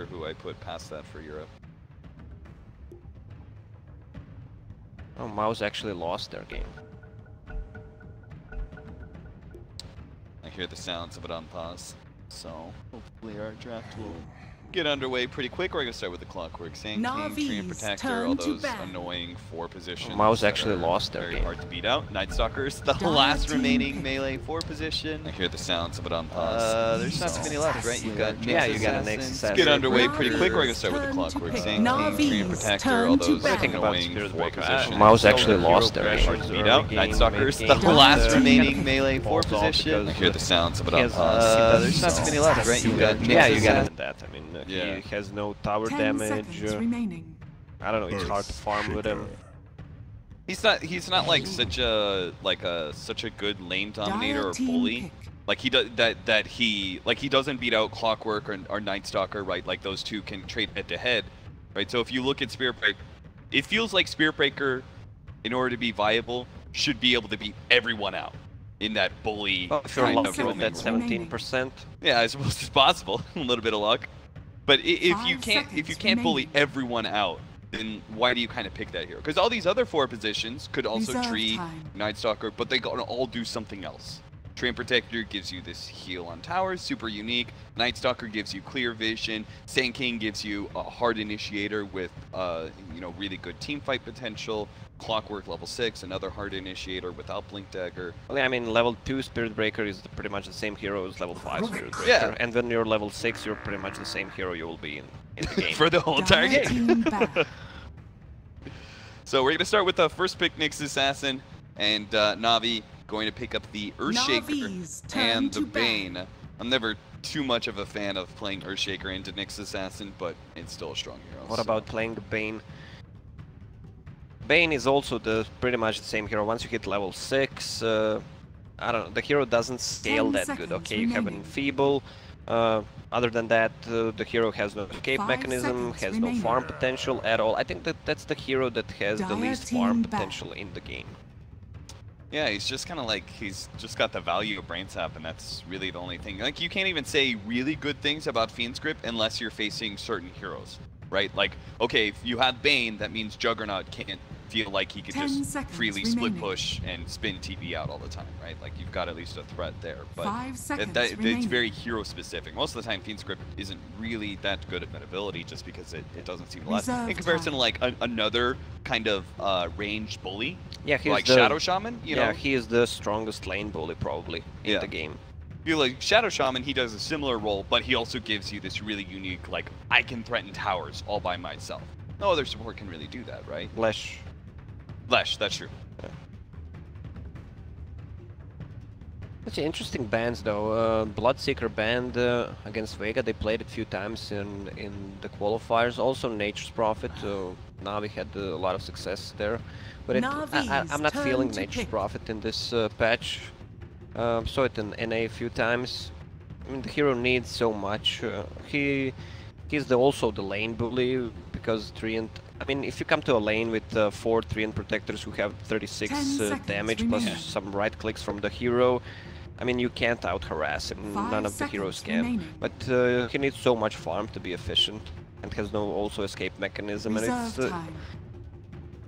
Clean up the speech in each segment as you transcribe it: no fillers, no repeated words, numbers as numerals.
sure who I put past that for Europe. Oh, Mouse actually lost their game. I hear the sounds of it on pause, so hopefully our draft will get underway pretty quick. We're going to start with the Clockwork, Sand King, Tree and Protector, all those annoying 4 positions. Mouse actually lost their very game. hard to beat out. Night Stalker's the last remaining melee 4 position. I hear the sounds of it on pause. There's not too many left, right? You've got yeah, you got a Nyx Assassin. Let's get underway pretty quick. We're going to start with the Clockwork, Sand King, Tree and Protector, all those annoying 4 positions. Mouse actually lost their game. Hard to beat out. Night Stalker's the last remaining melee 4 position. I hear the sounds of it on pause. There's not too many left, right? You've got yeah, you got that. I mean, he has no tower damage. I don't know. It's hard to farm with him. He's not like such a good lane dominator or bully. Like he doesn't beat out Clockwork or Night Stalker, right? Like those two can trade head to head, right? So if you look at Spirit Breaker, it feels like Spirit Breaker, in order to be viable, should be able to beat everyone out in that bully. Well, if you're lucky with that 17%. Yeah, I suppose it's possible. A little bit of luck. But if you can't bully everyone out, then why do you kind of pick that hero? Because all these other 4 positions could also tree Night Stalker, but they gotta all do something else. Tree and Protector gives you this heal on towers, super unique. Night Stalker gives you clear vision. Sand King gives you a hard initiator with really good team fight potential. Clockwork level 6, another hard initiator without Blink Dagger. Well, yeah, I mean, level 2 Spirit Breaker is pretty much the same hero as level 5 Spirit Breaker. Yeah. And when you're level 6, you're pretty much the same hero you will be in the game. For the whole entire game. So we're going to start with the first pick, Nyx Assassin, and NaVi going to pick up the Earthshaker and the Bane. I'm never too much of a fan of playing Earthshaker into Nyx Assassin, but it's still a strong hero. What about playing the Bane? Bane is also pretty much the same hero. Once you hit level 6, I don't know, the hero doesn't scale that good. Okay, you have an Enfeeble. Other than that, the hero has no escape mechanism, has no farm potential at all. I think that's the hero that has the least farm potential in the game. Yeah, he's just kind of like, he's just got the value of Brain Sap, and that's really the only thing. Like, you can't even say really good things about Fiend's Grip unless you're facing certain heroes, right? Like, okay, if you have Bane, that means Juggernaut can't feel like he could just freely split push and spin TP out all the time, right? Like, you've got at least a threat there, but it's very hero specific. Most of the time, Fiend's Grip isn't really that good at ability just because it doesn't seem less in comparison to like another kind of ranged bully. Yeah, like Shadow Shaman, you know? Yeah, he is the strongest lane bully probably in the game. You like Shadow Shaman, he does a similar role, but he also gives you this really unique, like, I can threaten towers all by myself. No other support can really do that, right? Lesh, that's true. Yeah. Such interesting bans though. Bloodseeker banned against Vega. They played it a few times in the qualifiers. Also Nature's Prophet. NaVi had a lot of success there. But I'm not feeling Nature's Prophet in this patch. Saw it in NA a few times. I mean, the hero needs so much. He's also the lane bully because I mean, if you come to a lane with 4 Treant Protectors who have 36 damage plus some right clicks from the hero, I mean, you can't out-harass him. None of the heroes can. But he needs so much farm to be efficient and has no also escape mechanism. And it's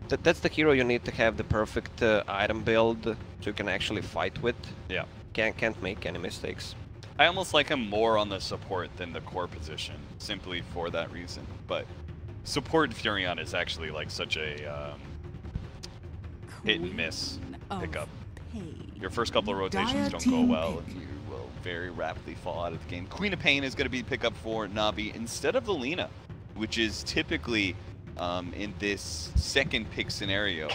that's the hero you need to have the perfect item build so you can actually fight with. Yeah. Can't make any mistakes. I almost like him more on the support than the core position, simply for that reason. But support Furion is actually like such a hit and miss pickup. Your first couple of rotations don't go well, and you will very rapidly fall out of the game. Queen of Pain is going to be pick up for NaVi instead of the Lina, which is typically in this second pick scenario.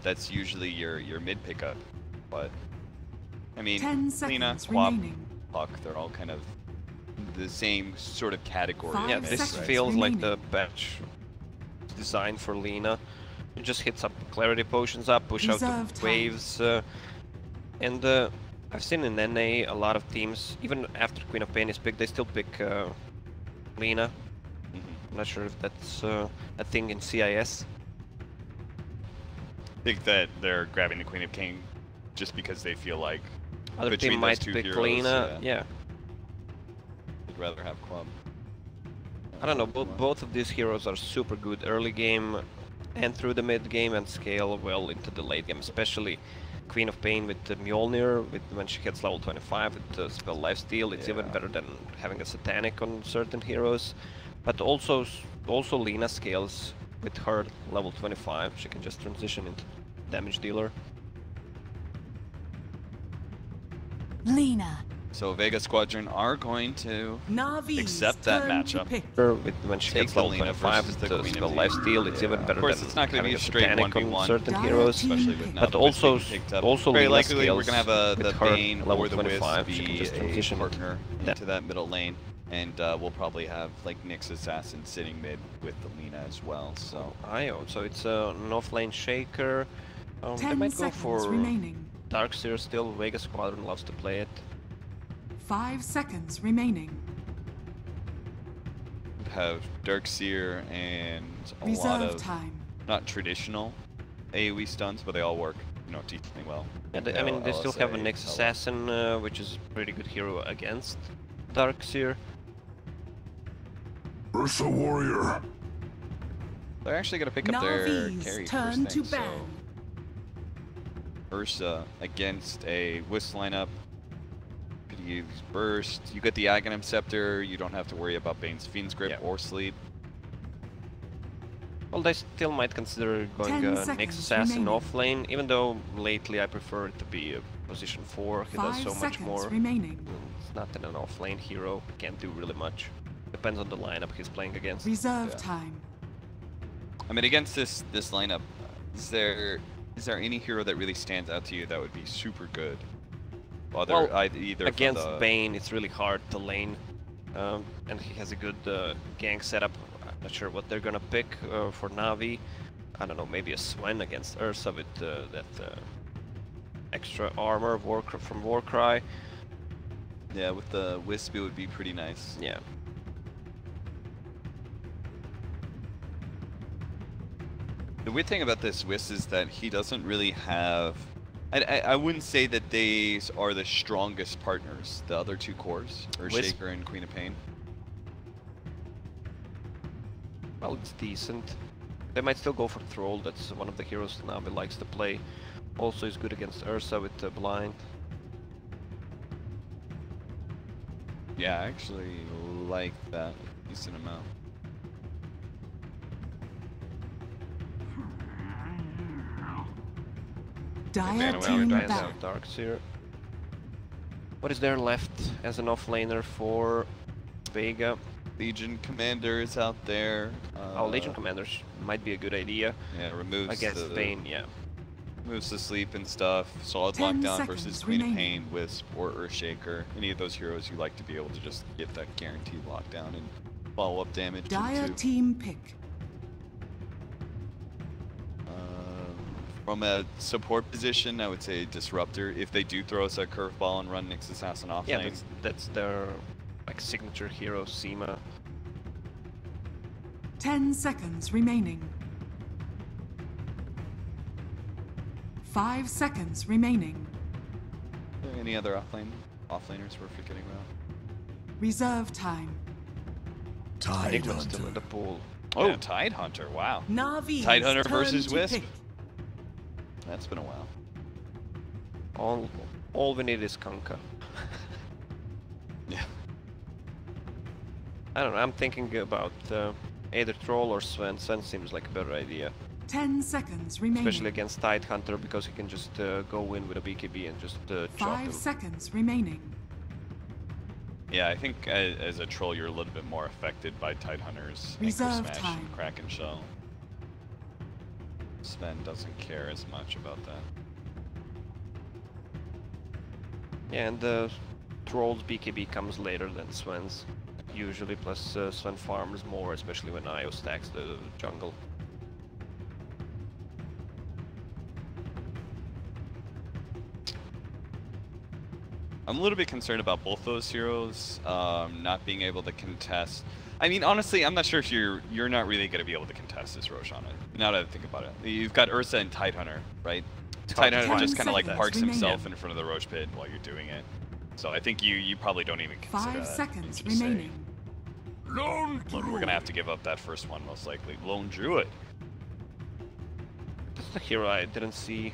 That's usually your mid pickup, but I mean, Lina, Quap, Puck, they're all kind of the same sort of category. Yeah, this feels like the patch designed for Lina. You just hit some clarity potions up, push out the waves, and I've seen in NA a lot of teams, even after Queen of Pain is picked, they still pick Lina. I'm not sure if that's a thing in CIS. I think that they're grabbing the Queen of Pain just because they feel like other team might pick Lina. Yeah. I'd rather have Quab. I don't know, both of these heroes are super good early game and through the mid game and scale well into the late game, especially Queen of Pain with the Mjolnir, when she hits level 25 with the spell Lifesteal. It's even better than having a Satanic on certain heroes. But also Lina scales with her level 25. She can just transition into damage dealer. Lina. So Vega Squadron are going to NaVi's accept that matchup. When she gets level 25 with the spell Lifesteal, it's even better than it's not going to be a straight Satanic 1v1 on certain heroes. Especially with But also very Lina likely scales we're going to have the Bane level or the 25. Wisp She can be just a transition partner into that middle lane. And we'll probably have like Nyx Assassin sitting mid with the Lina as well. So So it's an off-lane Shaker. They might go for remaining. Darkseer still. Vega Squadron loves to play it. 5 seconds remaining. have Darkseer and a Reserve lot of time. not traditional AoE stuns, but they all work, you know, decently well. Yeah, I mean, they still have a Nyx Assassin, which is a pretty good hero against Darkseer. Ursa Warrior. They're actually going to pick up their NaVi's carry turn first to thing, so ban. Ursa against a Wisp lineup. Could use Burst. You get the Aghanim Scepter. You don't have to worry about Bane's Fiend's Grip or Sleep. Well, they still might consider going Nyx Assassin off lane, even though lately I prefer it to be a position 4. He does so much more. It's not an off lane hero. He can't do really much. Depends on the lineup he's playing against. Reserve time. I mean, against this lineup, is there any hero that really stands out to you that would be super good? Either against Bane, it's really hard to lane, and he has a good gank setup. I'm not sure what they're gonna pick for NaVi. I don't know, maybe a Sven against Ursa with that extra armor from Warcry. Yeah, with the Wisp, it would be pretty nice. Yeah. The weird thing about this Wisp is that he doesn't really have... I wouldn't say that these are the strongest partners, the other two cores, Earthshaker and Queen of Pain. Well, it's decent. They might still go for Thrall, that's one of the heroes NaVi likes to play. Also is good against Ursa with the Blind. Yeah, I actually like that a decent amount. Dire team back. Darkseer. What is there left as an offlaner for Vega? Legion Commander is out there. Legion Commanders might be a good idea. Yeah, removes against Bane, yeah. Removes the sleep and stuff. Solid lockdown versus Queen of Pain, Wisp, or Earthshaker. Any of those heroes you like to be able to just get that guaranteed lockdown and follow up damage. Dire team pick. From a support position, I would say Disruptor. If they do throw us a curveball and run Nyx Assassin off lane. Yeah, that's their like signature hero, Seema. 10 seconds remaining. 5 seconds remaining. Are there any other offlaners we're forgetting about? Reserve time. Tide Hunter still in the pool. Oh, yeah. Tidehunter, wow. NaVi Tidehunter versus Wisp. That's been a while. All we need is Kanka. Yeah. I don't know, I'm thinking about either Troll or Sven. Sven seems like a better idea. 10 seconds remaining. Especially against Tidehunter, because he can just go in with a BKB and just chop him. 5 seconds remaining. Yeah, I think as a troll you're a little bit more affected by Tidehunter's Anchor Smash and Kraken Shell. Sven doesn't care as much about that. Yeah, and Troll's BKB comes later than Sven's, usually, plus Sven farms more, especially when Io stacks the jungle. I'm a little bit concerned about both those heroes not being able to contest. I mean, honestly, I'm not sure if you're not really going to be able to contest this Roshan. Now that I think about it, you've got Ursa and Tidehunter, right? Tidehunter just kind of like parks himself in front of the Roach Pit while you're doing it. So I think you probably don't even consider 5 that. seconds remaining. Lone We're gonna have to give up that first one most likely. Lone Druid. This is a hero I didn't see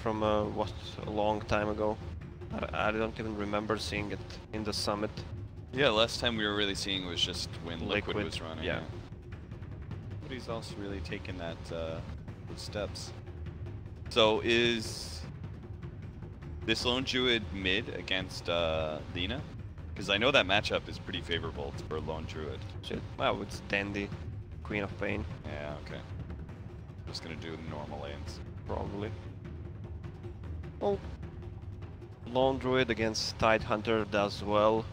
from what, a long time ago. I don't even remember seeing it in the summit. Yeah, last time we were really seeing was just when Liquid Liquid, was running. yeah. But he's also really taken that those steps. So is this Lone Druid mid against Lina? Because I know that matchup is pretty favorable for Lone Druid. Shit. Well, it's Dandy, Queen of Pain, Yeah, okay. Just gonna do normal lanes. probably. Well, Lone Druid against Tidehunter does well.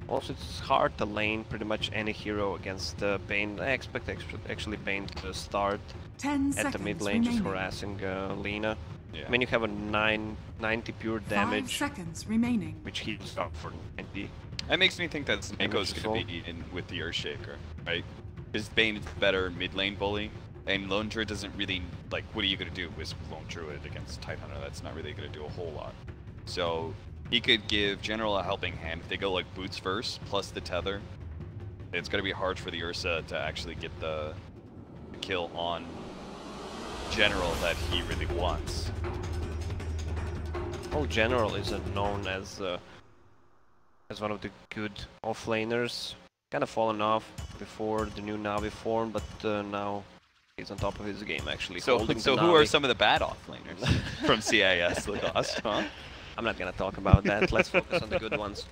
Also, it's hard to lane pretty much any hero against Bane. I expect actually Bane to start 10 at the seconds mid lane, just remaining. harassing Lina. Yeah. I mean, you have a 90 pure 5 damage, seconds remaining. which heals up for 90. That makes me think that Snakeo's Damage gonna as be in with the Earthshaker, right? Because Bane is better mid lane bully, and Lone Druid doesn't really, like, what are you gonna do with Lone Druid against Tidehunter? That's not really gonna do a whole lot. So he could give General a helping hand. If they go like boots first, plus the tether, it's gonna be hard for the Ursa to actually get the kill on General that he really wants. Well, General is known as one of the good offlaners. Kind of fallen off before the new NaVi form, but now he's on top of his game actually. So, holding so the who are Na'Vi. some of the bad offlaners from CIS Lost, huh? I'm not gonna talk about that. Let's focus on the good ones.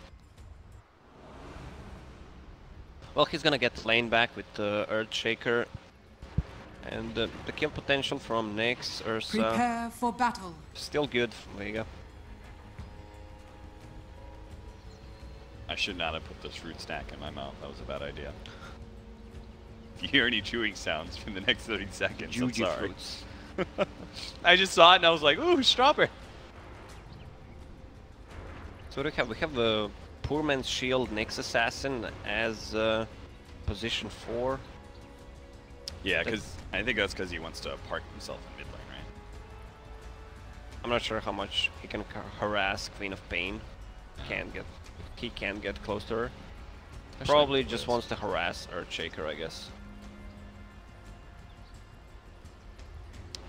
Well, he's gonna get lane back with Earthshaker. And the kill potential from Nyx, Ursa, Prepare for battle. still good from Vega. I should not have put this fruit snack in my mouth. That was a bad idea. If you hear any chewing sounds for the next 30 seconds, I'm Juju sorry. fruits. I just saw it and I was like, ooh, strawberry. So we have a Poor Man's Shield Nyx Assassin as position 4. Yeah, because I think that's because he wants to park himself in mid lane, right? I'm not sure how much he can harass Queen of Pain. He can't get close to her. Probably just wants to harass Earthshaker, I guess.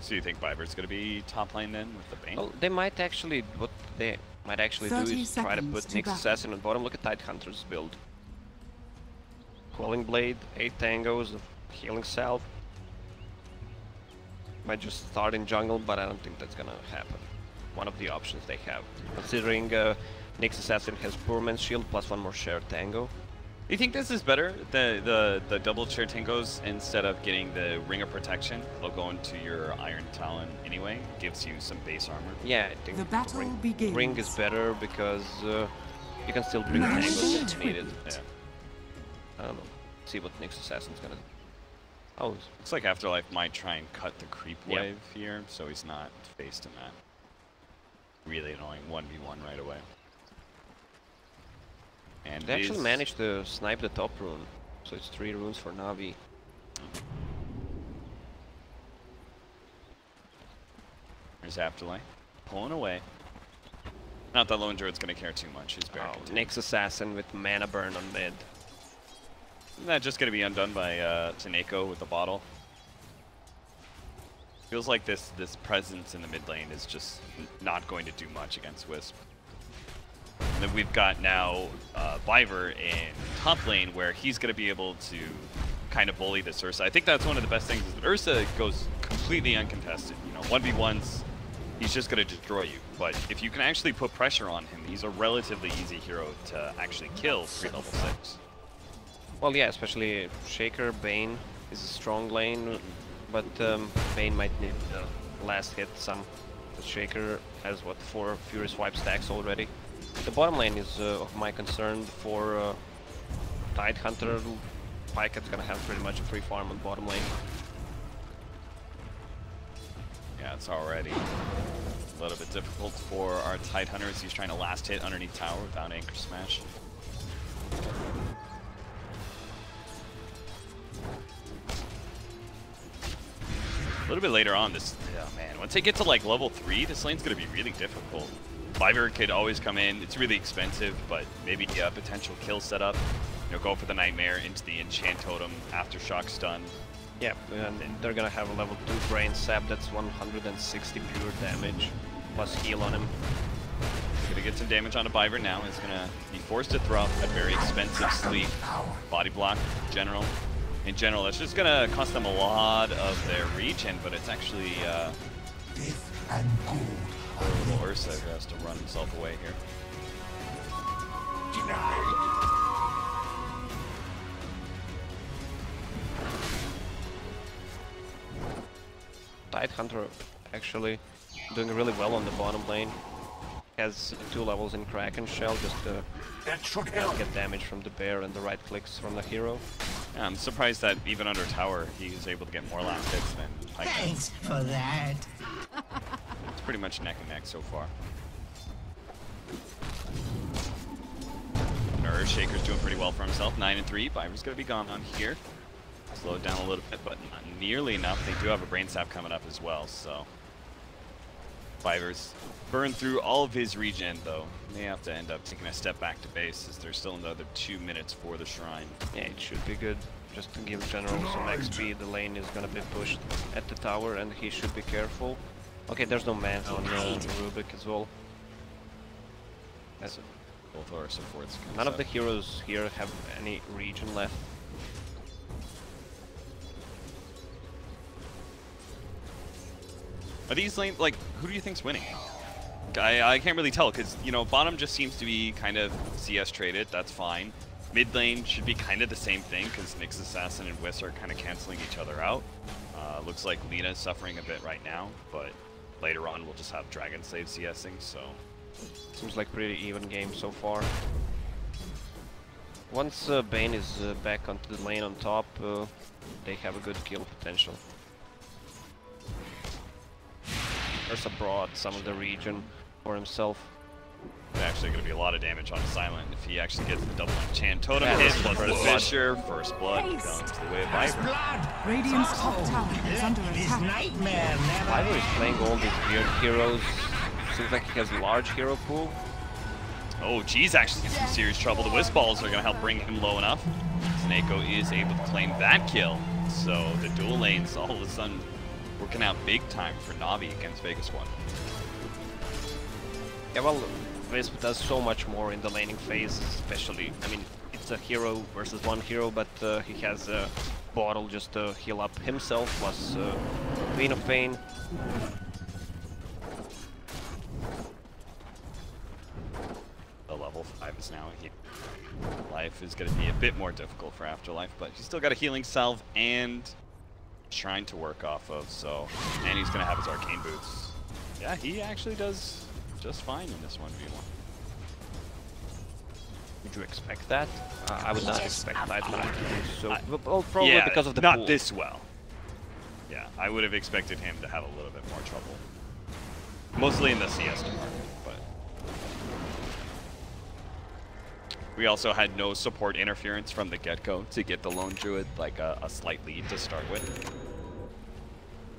So you think Viper's going to be top lane then with the Bane? Well, they might actually, what they might actually do 30 is try to put seconds to Nyx battle. Assassin on bottom. Look at Tidehunter's build. Quelling Blade, 8 tangos, healing salve. Might just start in jungle, but I don't think that's gonna happen. One of the options they have. Considering Nyx Assassin has Poor Man's Shield plus 1 more shared tango. You think this is better, the double chair tangos, instead of getting the Ring of Protection? They'll go into your Iron Talon anyway. Gives you some base armor. Yeah, I think The battle begins. Ring is better because you can still bring Nice. tangos if needed. Yeah. I don't know. See what Nyx Assassin's gonna do. Oh, Looks like Afterlife might try and cut the creep Yep. wave here, so he's not faced in that. Really annoying 1v1 right away. And they actually is- managed to snipe the top rune, so it's 3 runes for NaVi. There's Afterlife. Pulling away. Not that Lone Druid's gonna care too much, he's barely Oh, Nyx Assassin with mana burn on mid. Isn't that just gonna be undone by Taneko with the bottle? Feels like this presence in the mid lane is just not going to do much against Wisp. And then we've got now Viper in top lane where he's gonna be able to kind of bully this Ursa. I think that's one of the best things is that Ursa goes completely uncontested. You know, 1v1s, he's just gonna destroy you. But if you can actually put pressure on him, he's a relatively easy hero to actually kill pre-level 6. Well, yeah, especially Shaker, Bane is a strong lane, but Bane might need the last hit some. The Shaker has, what, 4 Fury Swipe stacks already. The bottom lane is of my concern for Tidehunter. Pyket's gonna have pretty much a free farm on bottom lane. Yeah, it's already a little bit difficult for our Tidehunter as he's trying to last hit underneath tower without Anchor Smash. A little bit later on, this, oh man, once they get to like level 3, this lane's gonna be really difficult. Viper could always come in, it's really expensive, but maybe a potential kill setup. you know, go for the Nightmare into the Enchant Totem, Aftershock stun. Yeah, and they're gonna have a level 2 Brain Sap that's 160 pure damage, plus heal on him. Gonna get some damage onto Biver now. He's gonna be forced to throw a very expensive sleep. Body block, in general, that's just gonna cost them a lot of their regen, but it's actually little Ursa who has to run himself away here. Tidehunter actually doing really well on the bottom lane. Has 2 levels in Kraken Shell, just to get damage from the bear and the right clicks from the hero. Yeah, I'm surprised that even under tower, he's able to get more last hits than Pike. Thanks for that. It's pretty much neck and neck so far. Shaker's doing pretty well for himself, 9 and 3. Biver's gonna be gone on here. Slow it down a little bit, but not nearly enough. They do have a Brain Sap coming up as well, so Biver's burned through all of his regen, though. May have to end up taking a step back to base, as there's still another 2 minutes for the Shrine. Yeah, it should be good. Just to give General some XP, the lane is gonna be pushed at the tower, and he should be careful. Okay, there's no mana on Rubik as well. That's both our supports. None of the heroes here have any regen left. Are these lanes, like, who do you think's winning? I can't really tell, because, you know, bottom just seems to be kind of CS traded, that's fine. Mid lane should be kind of the same thing, because Nyx Assassin and Whis are kind of canceling each other out. Looks like Lina's suffering a bit right now, but later on we'll just have Dragon Slave CSing, so... Seems like pretty even game so far. Once Bane is back onto the lane on top, they have a good kill potential. Ursa brought some of the regen for himself. There's actually going to be a lot of damage on Silent if he actually gets the double enchant totem hit plus the blood. Fisher. First blood comes the way of Biver. Radiant's top tower is under attack. Nightmare never Biver is playing all these weird heroes. Seems like he has a large hero pool. Oh, G's actually in some serious trouble. The Wisp Balls are going to help bring him low enough. Snako is able to claim that kill. So the dual lanes all of a sudden working out big time for NaVi against Vega Squadron. Yeah, well, Wisp does so much more in the laning phase, especially. I mean, it's a hero versus one hero, but he has a bottle just to heal up himself, plus Queen of Pain. The level 5 is now here. Life is going to be a bit more difficult for Afterlife, but he's still got a healing salve and Shrine to work off of, so... And he's going to have his Arcane Boots. Yeah, he actually does just fine in this 1v1. Would you expect that? I would not expect Tidehunter to do so. Well, probably yeah, because of the not pool. this well. Yeah, I would have expected him to have a little bit more trouble. Mostly in the CS department, but... We also had no support interference from the get-go to get the Lone Druid like a slight lead to start with.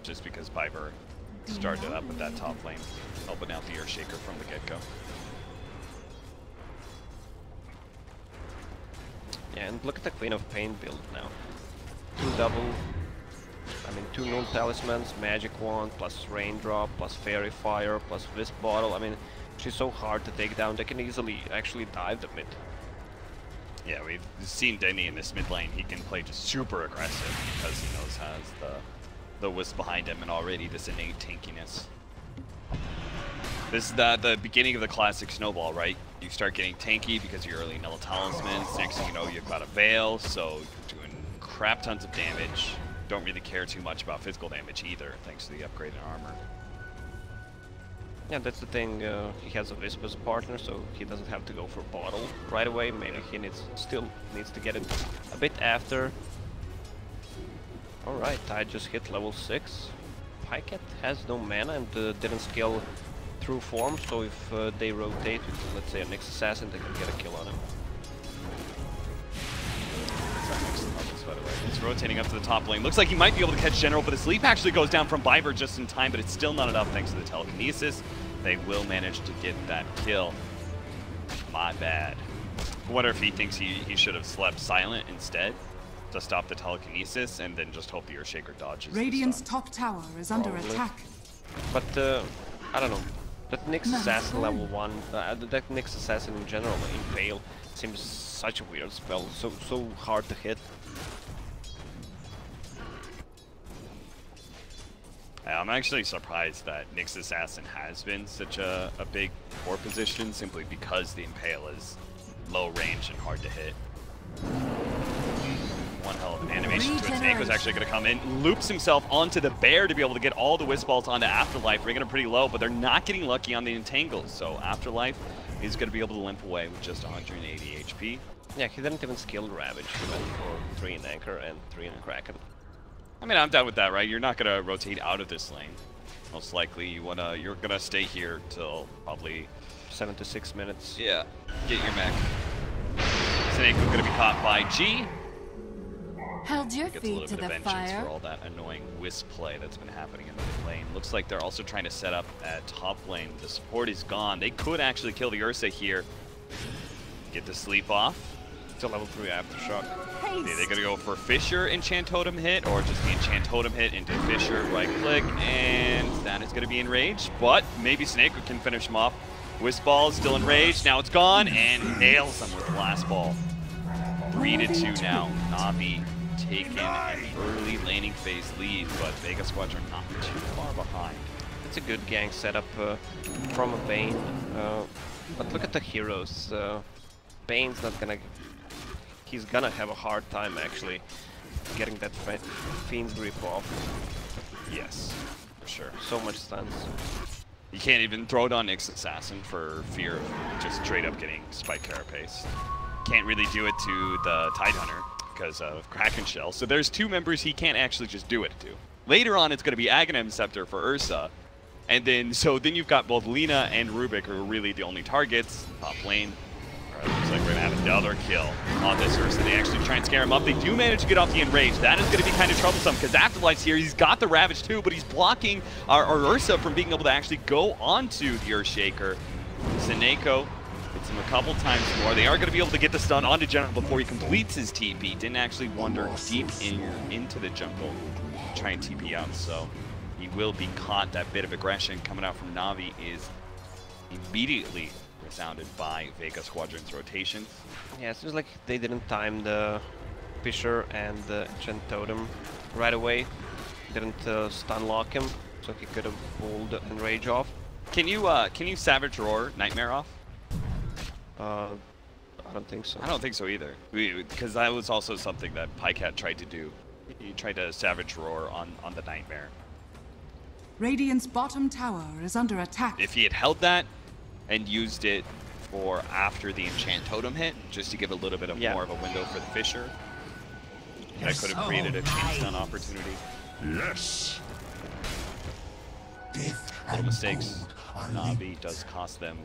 Just because Biver started up at that top lane, helping out the Earthshaker from the get-go. Yeah, and look at the Queen of Pain build now. 2 Null Talismans, Magic Wand, plus Raindrop, plus Fairy Fire, plus Wisp Bottle. I mean, she's so hard to take down, they can easily actually dive the mid. Yeah, we've seen Denny in this mid lane. He can play just super aggressive because he knows has the Wisp behind him and already this innate tankiness. This is the beginning of the classic snowball, right? You start getting tanky because of your early Null Talismans. Next thing you know, you've got a Veil, so you're doing crap tons of damage. Don't really care too much about physical damage either, thanks to the upgraded armor. Yeah, that's the thing, he has a Wisp as a partner, so he doesn't have to go for bottle right away. Maybe he still needs to get it a bit after. Alright, Tide just hit level 6. Pycat has no mana and didn't scale through form, so if they rotate with, let's say, a Nyx Assassin, they can get a kill on him. By the way, he's rotating up to the top lane. Looks like he might be able to catch General, but his leap actually goes down from Biver just in time, but it's still not enough thanks to the telekinesis. They will manage to get that kill. My bad. I wonder if he thinks he should have slept silent instead to stop the telekinesis and then just hope the Earthshaker dodges. Radiant's top tower is under Probably. attack. But I don't know. That Nyx Assassin level 1, that Nyx Assassin in general, Impale, seems such a weird spell, so hard to hit. I'm actually surprised that Nyx Assassin has been such a big core position, simply because the Impale is low range and hard to hit. One hell of an animation to it. Snake's actually going to come in, loops himself onto the bear to be able to get all the Wisp Balls onto Afterlife, bringing him pretty low, but they're not getting lucky on the Entangles, so Afterlife is going to be able to limp away with just 180 HP. Yeah, he didn't even skill Ravage, he went for 3 in Anchor and 3 in Kraken. I mean, I'm down with that, right? You're not going to rotate out of this lane. Most likely you're going to stay here till probably 7 to 6 minutes. Yeah, get your mech. Snake is going to be caught by G. Held your Gets a little feet to bit of the vengeance fire. for all that annoying wisp play that's been happening in the lane. Looks like they're also trying to set up at top lane. The support is gone. They could actually kill the Ursa here. Get the sleep off. It's a level 3 Aftershock. Are they gonna go for Fissure Enchant Totem hit, or just the Enchant Totem hit into Fissure, right click, and that is gonna be enraged. But maybe Snake can finish him off. Wisp Ball is still enraged, now it's gone, and nails him with Blast Ball. 3-2 now. NaVi taking an early laning phase lead, but Vega Squadron not too far behind. It's a good gang setup from a Bane, but look at the heroes. Bane's not gonna... He's gonna have a hard time actually getting that Fiend's Grip off. Yes, for sure. So much stuns. You can't even throw it on Nyx Assassin for fear of just straight up getting Spike Carapace. Can't really do it to the Tidehunter because of Kraken Shell. So there's 2 members he can't actually just do it to. Later on, it's going to be Aghanim Scepter for Ursa. And then, then you've got both Lina and Rubik, who are really the only targets. Top lane. Alright, looks like we're going to have another kill on this Ursa. They actually try and scare him up. They do manage to get off the Enrage. That is going to be kind of troublesome because Afterlife's here. He's got the Ravage too, but he's blocking our Ursa from being able to actually go onto the Earthshaker. Seneko hits him a couple times more. They are going to be able to get the stun onto General before he completes his TP. Didn't actually wander deep into the jungle to try and TP out, so he will be caught. That bit of aggression coming out from NaVi is immediately resounded by Vega Squadron's rotations. Yeah, it seems like they didn't time the Fissure and the Enchant Totem right away. Didn't stun lock him, so he could have pulled Enrage off. Can you Savage Roar Nightmare off? I don't think so. I don't think so either, because that was also something that Pycat tried to do. He tried to Savage Roar on the Nightmare. Radiant's bottom tower is under attack. If he had held that and used it for after the Enchant Totem hit, just to give a little bit of more of a window for the Fissure, that could have created a chain stun opportunity. Yes. Little mistakes. NaVi does cost them,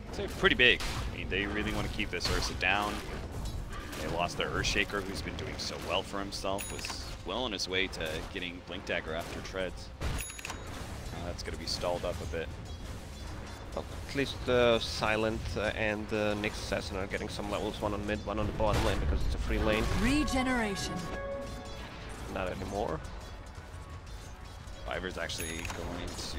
I'd say, pretty big. I mean, they really want to keep this Ursa down. They lost their Earthshaker, who's been doing so well for himself, was well on his way to getting Blink Dagger after Treads. That's going to be stalled up a bit. Well, at least Silent and Nyx Assassin are getting some levels, one on mid, one on the bottom lane, because it's a free lane. Regeneration. Not anymore. Viver's actually he's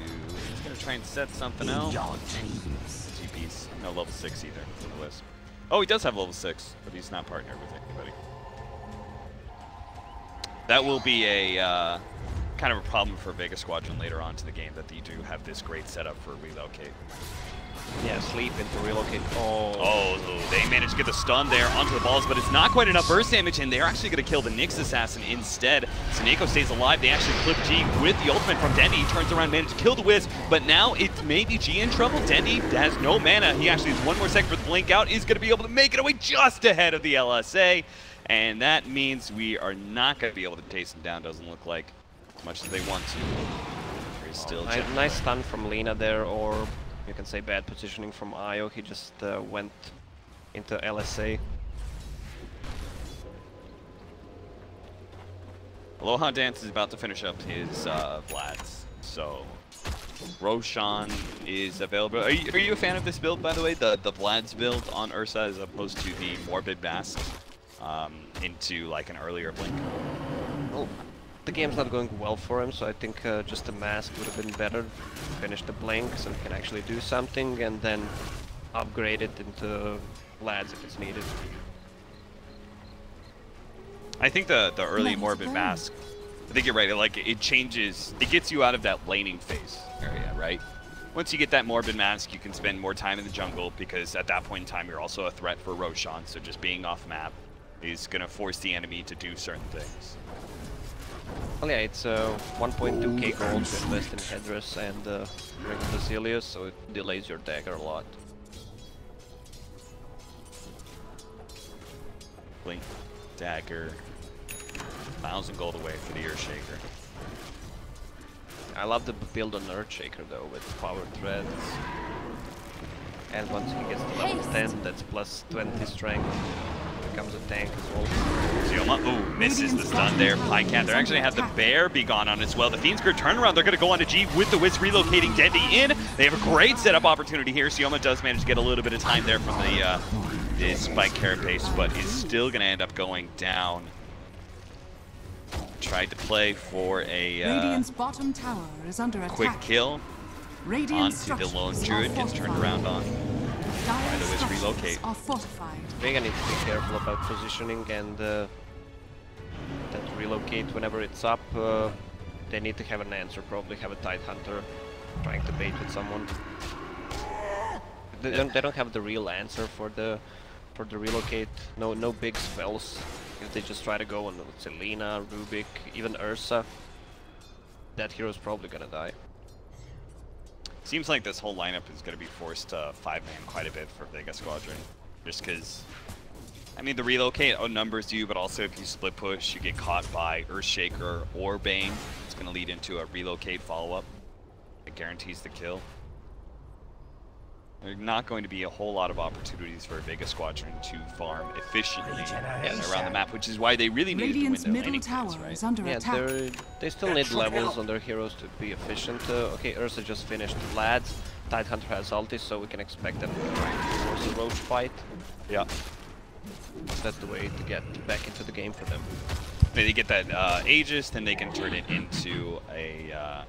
going to try and set something out. GP's no level 6 either for the Wisp. Oh, he does have level 6, but he's not partnered with anybody. That will be a kind of a problem for Vega Squadron later on to the game, that they do have this great setup for relocate. Yeah, sleep into relocate. Oh, they managed to get the stun there onto the balls, but it's not quite enough burst damage, and they're actually going to kill the Nyx Assassin instead. Seneko stays alive. They actually clip G with the ultimate from Dendy. He turns around, managed to kill the Wisp, but now it's maybe G in trouble. Dendy has no mana. He actually has 1 more second for the blink out. Is going to be able to make it away just ahead of the LSA, and that means we are not going to be able to chase him down, doesn't look like, as much as they want to. There's still nice stun from Lina there, or you can say bad positioning from Io. He just went into LSA. Aloha Dance is about to finish up his Vlad's, so Roshan is available. Are you a fan of this build, by the way? The Vlad's build on Ursa as opposed to the Morbid Mask into like an earlier Blink? Well, the game's not going well for him, so I think just the Mask would have been better. Finish the Blink so he can actually do something, and then upgrade it into Vlad's if it's needed. I think the early Morbid Mask, I think you're right, it changes, it gets you out of that laning phase area, right? Once you get that Morbid Mask, you can spend more time in the jungle, because at that point in time you're also a threat for Roshan, so just being off map is going to force the enemy to do certain things. Well, yeah, it's 1.2k gold to invest in Headress and Ring of Basilius, so it delays your dagger a lot. Blink, dagger, 1,000 gold away for the Earthshaker. I love the build on Earthshaker though, with power threads. And once he gets to level 10, that's plus 20 strength. Becomes a tank as well. Sioma, ooh, misses the stun there. Pycat, they actually had the Bear be gone on as well. The Fiend's Grid turnaround, they're going to go on to G with the Wiz relocating Dendi in. They have a great setup opportunity here. Sioma does manage to get a little bit of time there from the Spike Carapace, but is still going to end up going down. Tried to play for a Radiant's bottom tower is under quick attack. kill onto the lone Druid, gets turned around on. Try to Wiz relocate. Are fortified. Vega needs to be careful about positioning and that relocate whenever it's up. They need to have an answer, probably have a Tidehunter trying to bait with someone. They don't have the real answer for the relocate. No big spells. If they just try to go on, let's say, Lina, Rubik, even Ursa, that hero's probably gonna die. Seems like this whole lineup is going to be forced to 5-man quite a bit for Vega Squadron. Just because, I mean, the relocate outnumbers you, but also if you split push, you get caught by Earthshaker or Bane. It's going to lead into a relocate follow-up. It guarantees the kill. There are not going to be a whole lot of opportunities for Vega Squadron to farm efficiently around the map, which is why they really need to win their laning phase, right? Is under attack. They still need levels on their heroes to be efficient. Okay, Ursa just finished Vlad's. Tidehunter has ulti, so we can expect them to force a roach fight. Yeah. That's the way to get back into the game for them. They get that Aegis, then they can turn it into a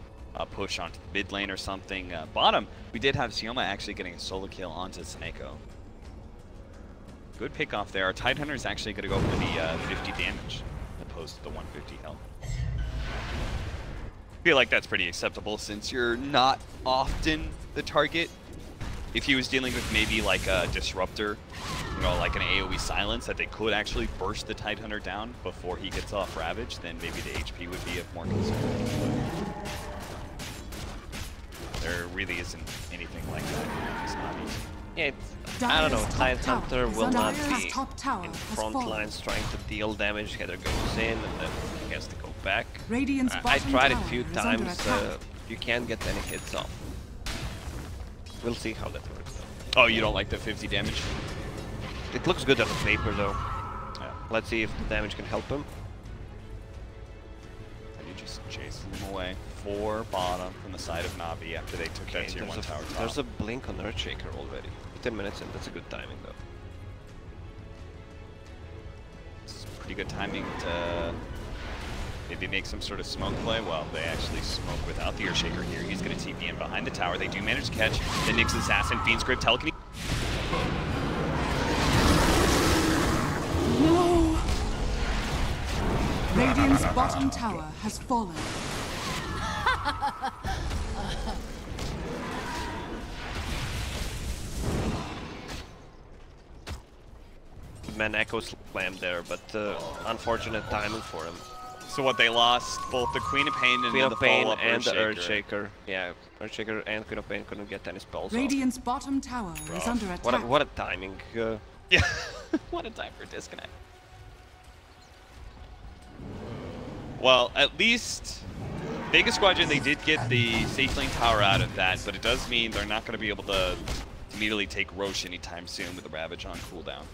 push onto the mid lane or something. Bottom, we did have Sioma actually getting a solo kill onto Seneko. Good pick off there. Our Tidehunter is actually going to go for the 50 damage opposed to the 150 health. I feel like that's pretty acceptable since you're not often the target. If he was dealing with maybe like a Disruptor, you know, like an AoE silence that they could actually burst the Tidehunter down before he gets off Ravage, then maybe the HP would be of more concern. There really isn't anything like that. It's not easy. Yeah, I don't know, Tidehunter will not be in front lines trying to deal damage. Header goes in and then he has to go back. I tried it a few times, you can't get any hits off. We'll see how that works though. Oh, you don't like the 50 damage? It looks good on the paper though. Yeah. Let's see if the damage can help him. You just chasing them away. 4 bottom from the side of NaVi after they took that tier 1 tower top. There's a blink on Earthshaker already. 10 minutes in, that's a good timing though. It's pretty good timing to maybe make some sort of smoke play. Well, they actually smoke without the Earthshaker here. He's going to TP in behind the tower. They do manage to catch the Nyx Assassin, Fiend's Grip, Telekinesis. No! Radiant's bottom tower has fallen. Man, Echo Slam there, but unfortunate timing for him. So what, they lost both the Queen of Pain and the follow-up and the Earthshaker. Earthshaker. Yeah, Earthshaker and Queen of Pain couldn't get any spells Radiant's bottom tower is under attack. What a timing. Yeah, what a time for a disconnect. Well, at least Vega Squadron, they did get the safe lane tower out of that, but it does mean they're not going to be able to immediately take Roche anytime soon with the Ravage on cooldown.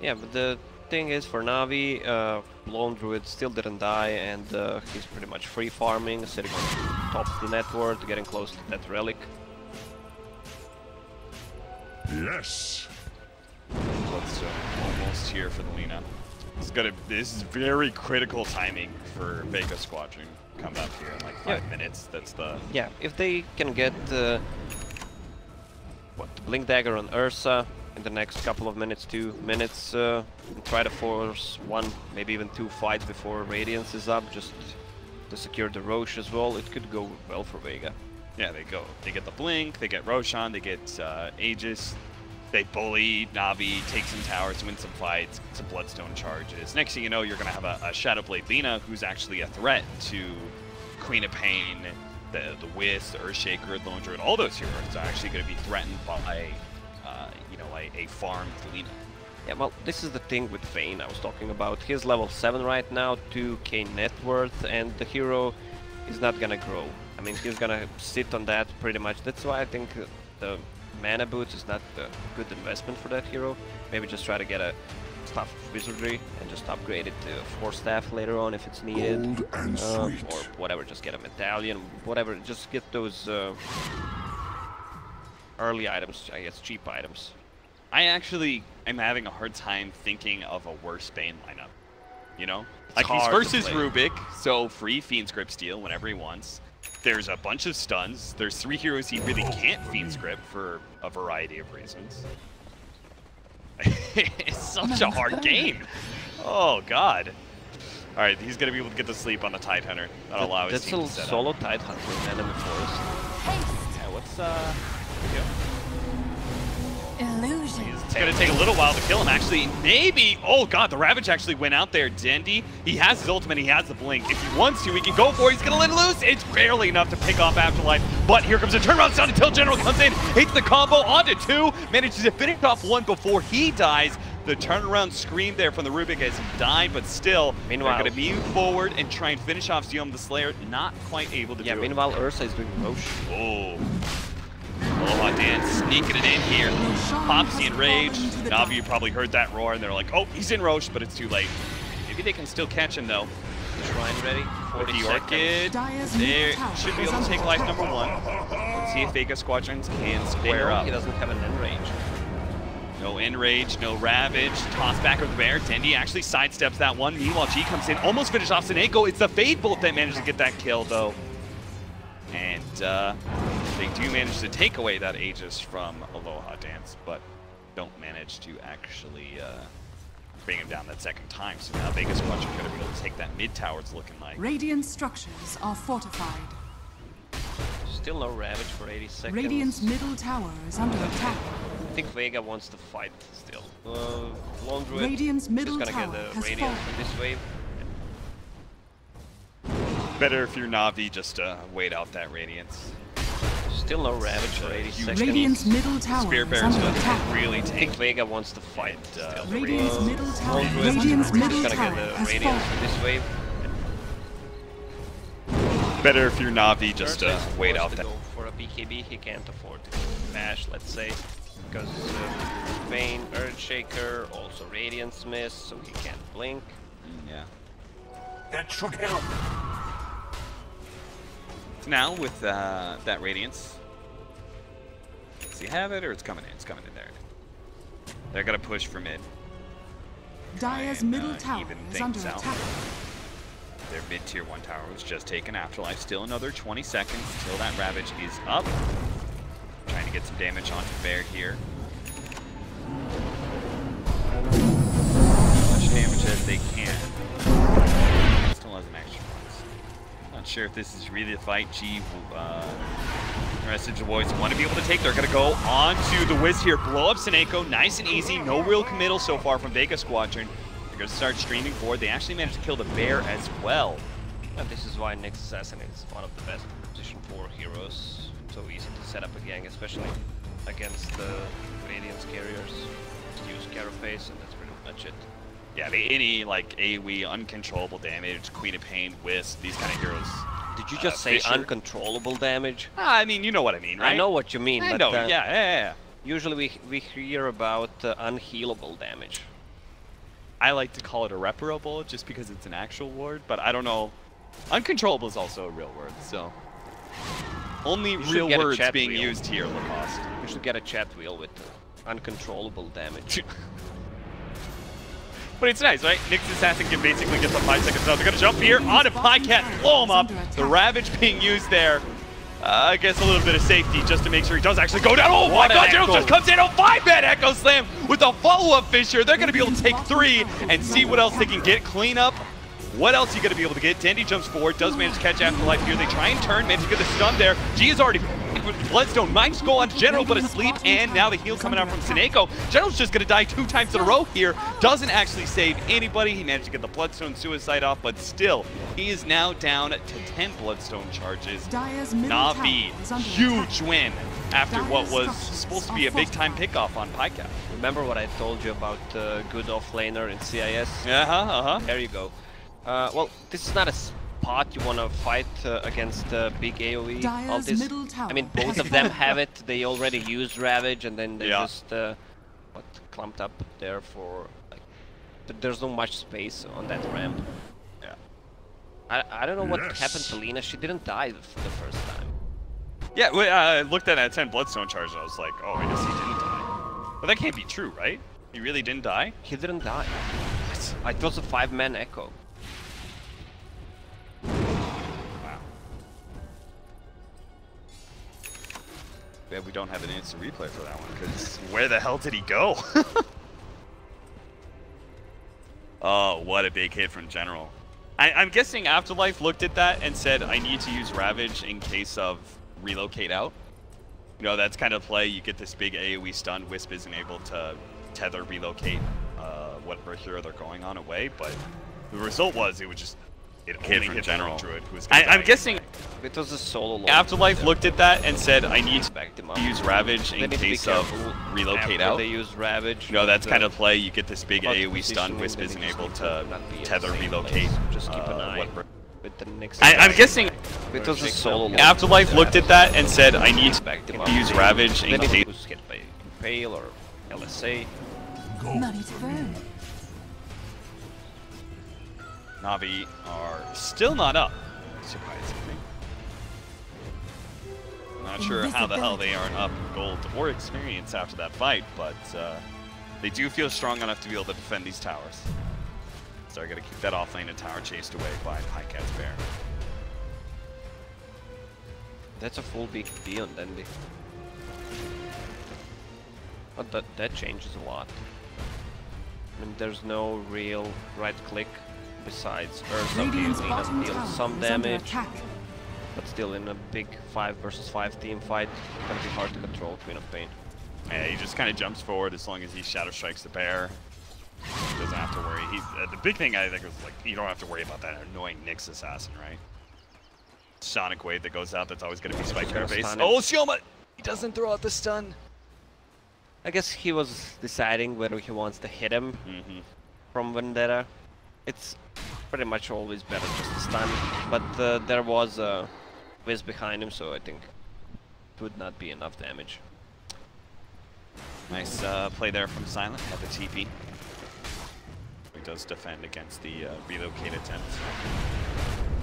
Yeah, but the thing is, for NaVi, Lone Druid still didn't die, and he's pretty much free farming, sitting on top of the network, getting close to that relic. Yes. Bloodstone almost here for the Lina. This is very critical timing for Vega Squadron. Come up here in like 5 minutes. That's the... Yeah, if they can get the Blink Dagger on Ursa in the next couple of minutes, 2 minutes, and try to force 1, maybe even 2 fights before Radiance is up, just to secure the Roche as well, it could go well for Vega. Yeah, they get the Blink, they get Roshan, they get Aegis, they bully NaVi, take some towers, win some fights, some Bloodstone charges. Next thing you know, you're going to have a Shadowblade Lina who's actually a threat to Queen of Pain, the Wisp, the Earthshaker, Lone Druid. All those heroes are actually going to be threatened by, you know, a farmed Lina. Yeah, well, this is the thing with Vayne I was talking about. He's level 7 right now, 2k net worth, and the hero is not gonna grow. I mean, he's gonna sit on that pretty much. That's why I think the mana boots is not a good investment for that hero. Maybe just try to get a Staff of Wizardry and just upgrade it to 4 staff later on if it's needed. Gold and sweet. Or whatever, just get a medallion, whatever, just get those early items, I guess, cheap items. I actually am having a hard time thinking of a worse Bane lineup. You know? Like, he's versus Rubik, so free Fiend's Grip steal whenever he wants. There's a bunch of stuns. There's 3 heroes he really can't Fiend's Grip for a variety of reasons. It's such a hard game. Oh, God. All right, he's going to be able to get to sleep on the Tidehunter. That'll allow his team to set That's a solo Tidehunter in enemy forest. Yeah, what's, Illusion. It's going to take a little while to kill him, actually. Maybe. Oh, God, the Ravage actually went out there. Dendi, he has his ultimate. He has the Blink. If he wants to, he can go for it. He's going to let it loose. It's barely enough to pick off Afterlife. But here comes a turnaround sound until General comes in. Hits the combo onto 2. Manages to finish off 1 before he dies. The turnaround scream there from the Rubik as he died, but still, meanwhile, they're going to move forward and try and finish off Zeom the Slayer. Not quite able to do it. Yeah, meanwhile, Ursa is doing Roche. Oh. Aloha Dance sneaking it in here. Popsy and Rage. NaVi, you probably heard that roar, and they're like, oh, he's in Roche, but it's too late. Maybe they can still catch him, though. Shrine ready. 40 the Orchid, they should be able to take life number 1. Let's see if Vega Squadrons can square up. He doesn't have an end range. No Enrage, no Ravage. Toss back of the Bear. Dendi actually sidesteps that one. Meanwhile, G comes in, almost finished off Seneko. It's the Fade Bolt that managed to get that kill, though. And they do manage to take away that Aegis from Aloha Dance, but don't manage to actually bring him down that second time. So now Vega Squadron going to be able to take that mid tower, it's looking like. Radiant structures are fortified. Still no Ravage for 80 seconds. Radiant's middle tower is under attack. I think Vega wants to fight still. Lone Druid Radiant's middle is gonna tower get the has Radiant fallen. from this wave. Better if you're NaVi, just wait out that Radiance. Still no Ravage for 80 seconds. Radiant's middle tower Spear is Bear's under gonna attack. really I think take. Vega wants to fight still. Radiant's middle tower, Lone Druid Radiant's is middle gonna tower get the has Radiant fallen. from this wave. Better if you're NaVi, just Ursa is wait forced out to that. go for a BKB. He can't afford to bash, let's say, because Vayne, Earthshaker, also Radiance miss, so he can't blink. Yeah. That should help. So now with that Radiance, does he have it or it's coming in? It's coming in there. They're gonna push for mid. Dire's And, middle tower even is under things out. attack. Their mid tier 1 tower was just taken. Afterlife still another 20 seconds until that Ravage is up. Trying to get some damage onto Bear here. As much damage as they can. Still has an extra one. Not sure if this is really the fight G Message Voice want to be able to take. They're going to go on to the Wiz here. Blow up Seneko. Nice and easy. No real committal so far from Vega Squadron. They're going to start streaming forward. They actually managed to kill the Bear as well. And this is why Nyx Assassin is one of the best position 4 heroes. So easy to set up a gang, especially against the Radiance carriers. Just use Carapace and that's pretty much it. Yeah, any like AoE, uncontrollable damage, Queen of Pain, Wisp, these kind of heroes. Did you just say Fisher. uncontrollable damage? I mean, you know what I mean, right? I know what you mean, I but know, yeah. usually we hear about unhealable damage. I like to call it irreparable just because it's an actual word, but I don't know. Uncontrollable is also a real word, so. Only real words being used here, Lacoste. You should get a chat wheel with uncontrollable damage. But it's nice, right? Nyx's assassin can basically get the 5 seconds out. They're gonna jump here onto Pycat, blow him up. The Ravage being used there. I guess a little bit of safety just to make sure he does actually go down. Oh my god, General just comes in on 5-man Echo Slam with a follow-up Fissure. They're gonna be able to take 3 and see what else they can get. Clean up. What else are you going to be able to get? Dandy jumps forward, does manage to catch Afterlife here. They try and turn, manage to get the stun there. G is already with Bloodstone. Might go on to General, but asleep, and now the heal coming out from Sineko. General's just going to die 2 times in a row here. Doesn't actually save anybody. He managed to get the Bloodstone suicide off, but still, he is now down to 10 Bloodstone charges. NaVi, huge win after what was supposed to be a big-time pickoff on Pycat. Remember what I told you about good offlaner in CIS? There you go. Well, this is not a spot you want to fight against big AoE. All this, I mean, both of them have it. They already used Ravage, and then they just clumped up there for. Like, there's no much space on that ramp. Yeah. I don't know what happened to Lina. She didn't die the first time. Yeah, I looked at that 10 Bloodstone charge, and I was like, oh, I guess he didn't die. But that can't be true, right? He really didn't die? He didn't die. It was a 5-man Echo. Yeah, we don't have an instant replay for that one, because where the hell did he go? Oh, what a big hit from General. I'm guessing Afterlife looked at that and said, I need to use Ravage in case of relocate out. You know, that's kind of play. You get this big AoE stun. Wisp isn't able to tether relocate whatever hero they're going on away, but the result was it would just hit from General. Druid, who was I'm guessing it was a solo. Afterlife looked at that and said, I need to use Ravage in case of relocate out. They use Ravage. You know, that's kind of play. You get this big AoE stun. Wisp isn't able to tether relocate. Just keep an eye with the next. I'm guessing it was a solo. Afterlife looked at that and said, I need to use Ravage in case. Was hit by Pale or LSA. Money to burn. NaVi are still not up, surprisingly. Not sure how the hell they aren't up in gold or experience after that fight, but they do feel strong enough to be able to defend these towers. So they're going to keep that offlane and tower chased away by Pycat's Bear. That's a full BKB on Dandy. But that changes a lot. I mean, there's no real right click besides some deal some damage, but still in a big 5 versus 5 team fight, it's gonna be hard to control Queen of Pain. Yeah, he just kind of jumps forward as long as he Shadow Strikes the Bear. He doesn't have to worry. The big thing I think was like, you don't have to worry about that annoying Nyx assassin, right? Sonic Wave that goes out, that's always going to be spiked in our face. Oh, Shioma! He doesn't throw out the stun. I guess he was deciding whether he wants to hit him from Vendetta. It's pretty much always better just to stun, but there was a Wiz behind him, so I think it would not be enough damage. Nice play there from Silent at the TP. He does defend against the relocate attempt.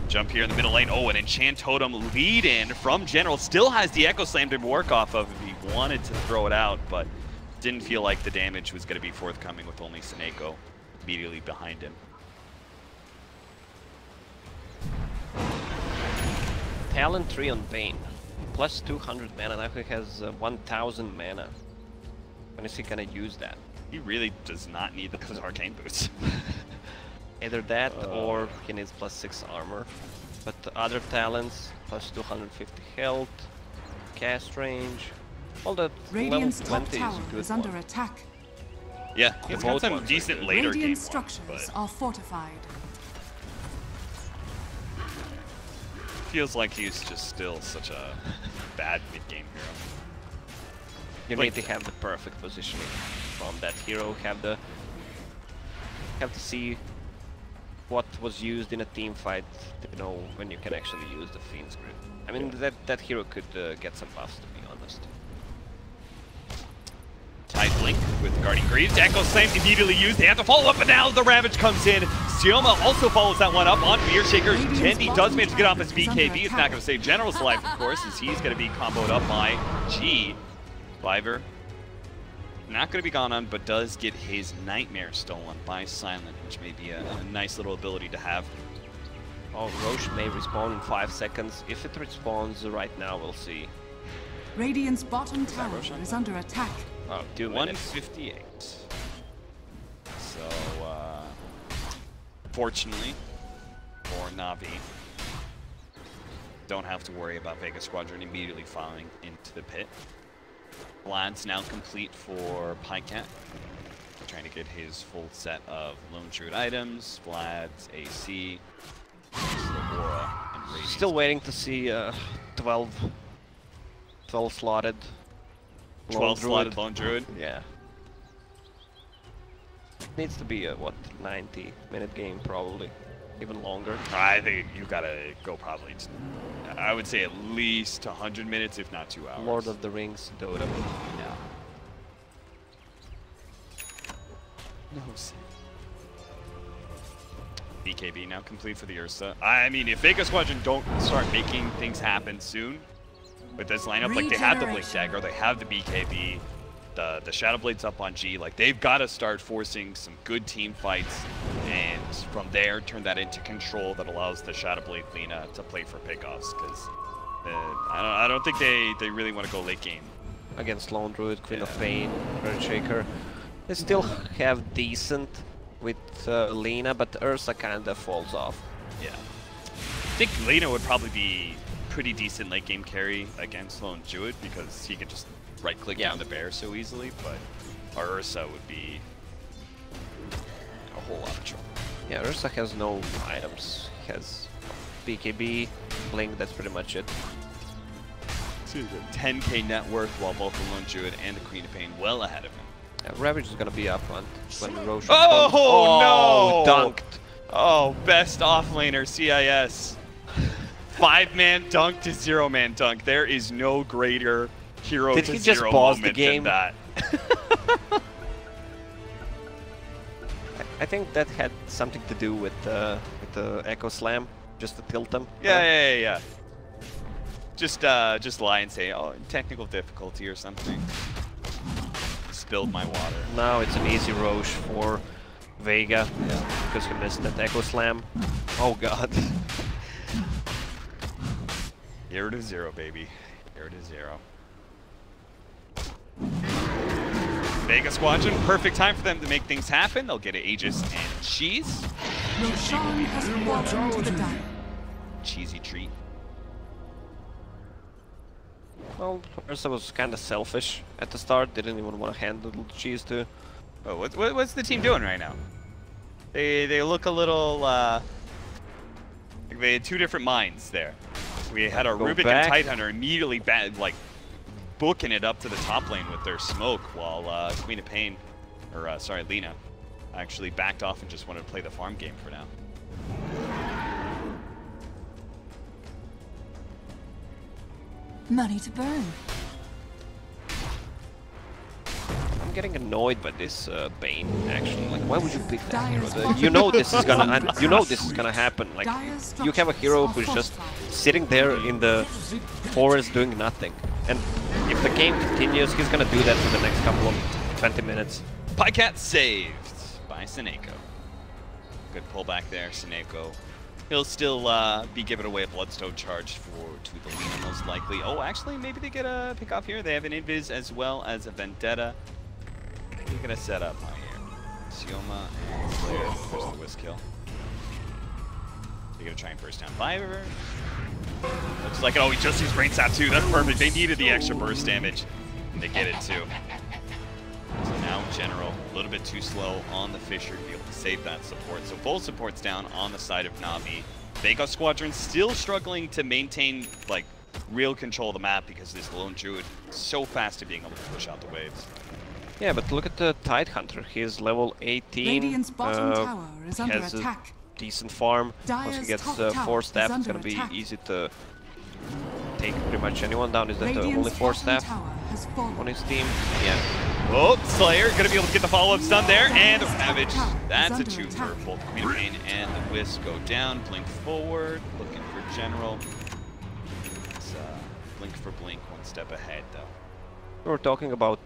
Jump here in the middle lane. Oh, an Enchant Totem lead in from General. Still has the Echo Slam to work off of if he wanted to throw it out, but didn't feel like the damage was going to be forthcoming with only Sineko immediately behind him. Talent 3 on Bane. Plus 200 mana. Now he has 1000 mana. When is he gonna use that? He really does not need those arcane boots. Either that or he needs plus 6 armor. But the other talents, plus 250 health, cast range, all that level 20 is a good under attack. Yeah, he's got some decent later game structures are fortified. Feels like he's just still such a bad mid-game hero. You need to have the perfect positioning from that hero. Have to see what was used in a team fight to know when you can actually use the Fiend's Grip. I mean, that hero could get some buffs, to be honest. Tight Blink with Guardian Greaves. Echo Slam immediately used. They have to follow up, but now the Ravage comes in. Sioma also follows that one up on Beer Shaker. Tandy does manage to get off his Is BKB. under It's not attack. going to save General's life, of course, as he's going to be comboed up by G. Fiverr. Not going to be gone on, but does get his Nightmare stolen by Silent, which may be a nice little ability to have. Oh, Roche may respawn in 5 seconds. If it respawns right now, we'll see. Radiant's bottom tower Roshan? is under attack. Oh, 2 minutes. 158. So, fortunately for NaVi, don't have to worry about Vega Squadron immediately falling into the pit. Vlad's now complete for Pycat. Trying to get his full set of Lone Druid items, Vlad's AC, the Aura, and Radiance. Still waiting to see 12 slotted. 12 slotted Lone Druid. Yeah. Needs to be a, what, 90-minute game probably. Even longer. I think you gotta go probably, I would say at least 100 minutes, if not 2 hours. Lord of the Rings, DOTA. Yeah. No sin. BKB now complete for the Ursa. I mean, if Vega Squadron don't start making things happen soon with this lineup, like they have the Blink Dagger, they have the BKB, the Shadow Blade's up on G, like they've got to start forcing some good team fights, and from there turn that into control that allows the Shadow Blade Lina to play for pickoffs, because I don't think they really want to go late game. Against Lone Druid, Queen of Pain, Earthshaker. They still have decent with Lina, but Ursa kinda falls off. Yeah. I think Lina would probably be pretty decent late game carry against Lone Druid because he can just right click down the bear so easily, but our Ursa would be a whole lot of trouble. Yeah, Ursa has no items. He has BKB, Blink, that's pretty much it. 10k net worth, while both the Lone Druid and the Queen of Pain well ahead of him. Yeah, Ravage is gonna be up on when Roche Oh, no! Dunked. Oh, best offlaner, CIS. 5-man dunk to 0-man dunk. There is no greater hero Did to he just zero pause the moment game? than that. I think that had something to do with the Echo Slam, just to tilt them. Yeah. Just lie and say, oh, technical difficulty or something. Spilled my water. Now it's an easy Roche for Vega, because he missed that Echo Slam. Oh god. Hero to 0, baby. Hero to 0. Vega Squadron, perfect time for them to make things happen. They'll get an Aegis and Cheese. Roshan has fallen to the dire. Cheesy treat. Well, Ursa was kind of selfish at the start, didn't even want to hand the cheese to. Oh, what's the team doing right now? They look a little, like they had two different minds there. We had our Rubik and Tidehunter immediately like booking it up to the top lane with their smoke, while Queen of Pain, or sorry, Lina, actually backed off and just wanted to play the farm game for now. Money to burn. I'm getting annoyed by this Bane. Actually, like, why would you pick that hero? You know this is gonna, you know this is gonna happen. Like, you have a hero who's just sitting there in the forest doing nothing, and if the game continues, he's gonna do that for the next couple of 20 minutes. Pycat saved by Seneko. Good pullback there, Seneko. He'll still be giving away a Bloodstone charge to the Lina, most likely. Oh, actually, maybe they get a pick off here. They have an Invis as well as a Vendetta. They're gonna set up on here. Sioma and Slayer. There's the whisk kill. They're gonna try and burst down Fiverr. Looks like, oh, he just used Brain Sap too. That's perfect. They needed the extra burst damage. And they get it too. So now General, a little bit too slow on the Fissure to be able to save that support. So both supports down on the side of NaVi. Vega Squadron still struggling to maintain, like, real control of the map because this Lone Druid is so fast at being able to push out the waves. Yeah, but look at the Tidehunter. He's level 18. Radiant's bottom tower is under has attack. A decent farm. Once he gets 4 staff, it's gonna be attack. easy to take pretty much anyone down. Is that the Radiant's only 4 bottom staff tower has fallen. on his team? Yeah. Oh, Slayer gonna be able to get the follow-ups done there, and the Ravage. That's a 2 for both Queen of Pain and the Wisp go down. Blink forward, looking for General. It's Blink for Blink, 1 step ahead though. We were talking about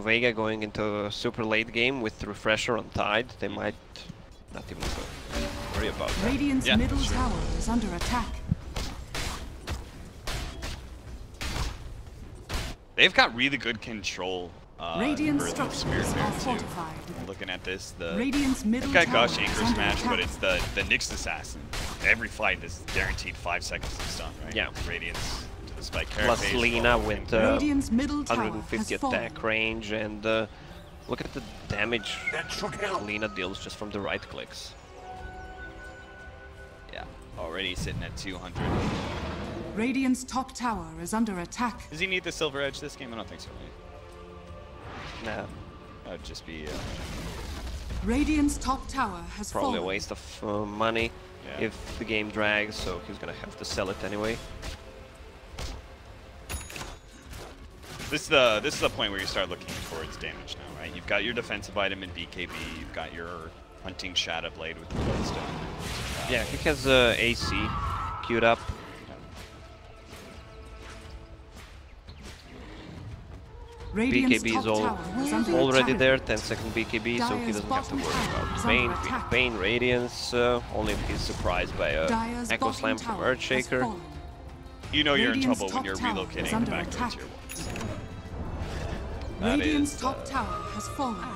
Vega going into a super late game with Refresher on Tide. They might not even worry about that. Radiant's middle tower is under attack. They've got really good control. Radiant for the structures Spirit are Bear too. fortified. Looking at this, the Radiant's middle they've got tower Gush is Anchor under Smash, attack. but it's the Nyx Assassin. Every fight is guaranteed 5 seconds of stun, right? Yeah. Radiance to the Spike Plus Carapace, Lina with Radiant's middle tower 150 has fallen. attack range, and look at the damage That should help. Lina deals just from the right clicks. Yeah, already sitting at 200. Radiant's top tower is under attack. Does he need the Silver Edge this game? I don't think so. Right? Nah, That would just be Radiant's top tower has probably a fallen. waste of money Yeah. if the game drags, so he's gonna have to sell it anyway. This is the point where you start looking towards damage now, right? You've got your defensive item in BKB, you've got your hunting Shadow Blade with the Bloodstone. Yeah, he has AC queued up. Radiant's BKB is top tower is under already attack. there, 10-second BKB, so he Dire's doesn't have to bottom worry tower about is Bane, under Queen of attack. Pain, Radiance, only if he's surprised by a Dire's Echo bottom Slam from tower has Earthshaker. fallen. You know you're in Radiant's trouble when top you're tower is relocating under back to attack. tier 1. That Radiant's is, top tower has fallen.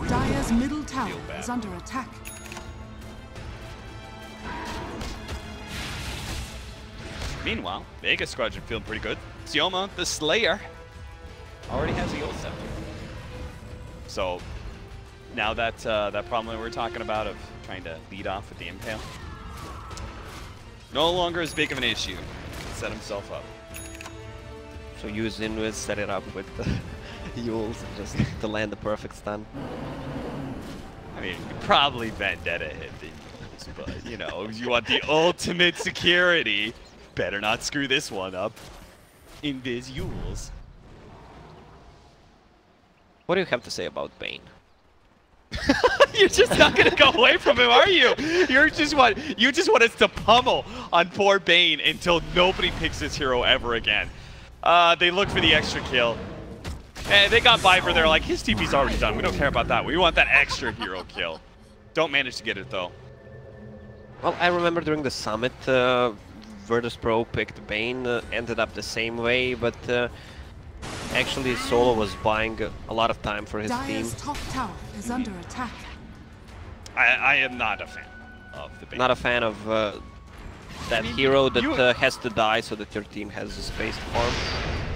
Dire's middle tower bad. is under attack. Meanwhile, Vega Squadron feeling pretty good. Sioma, the Slayer, already has the ult scepter. So now that that problem that we were talking about of trying to lead off with the Impale, no longer as big of an issue. Set himself up. So use Invis, set it up with the Yules just to land the perfect stun. I mean, probably Vendetta hit the Yules, but you know, you want the ultimate security. Better not screw this one up. Invis Yules. What do you have to say about Bane? You're just not gonna go away from him, are you? You just want us to pummel on poor Bane until nobody picks this hero ever again. They look for the extra kill. And they got Viper, they're like, his TP's already done. We don't care about that. We want that extra hero kill. Don't manage to get it though. Well, I remember during the summit, Virtus Pro picked Bane, ended up the same way, but actually Solo was buying a lot of time for his team. Dire's top tower is under attack. I am not a fan of the Bane. Not a fan of that hero that has to die so that your team has the space to farm.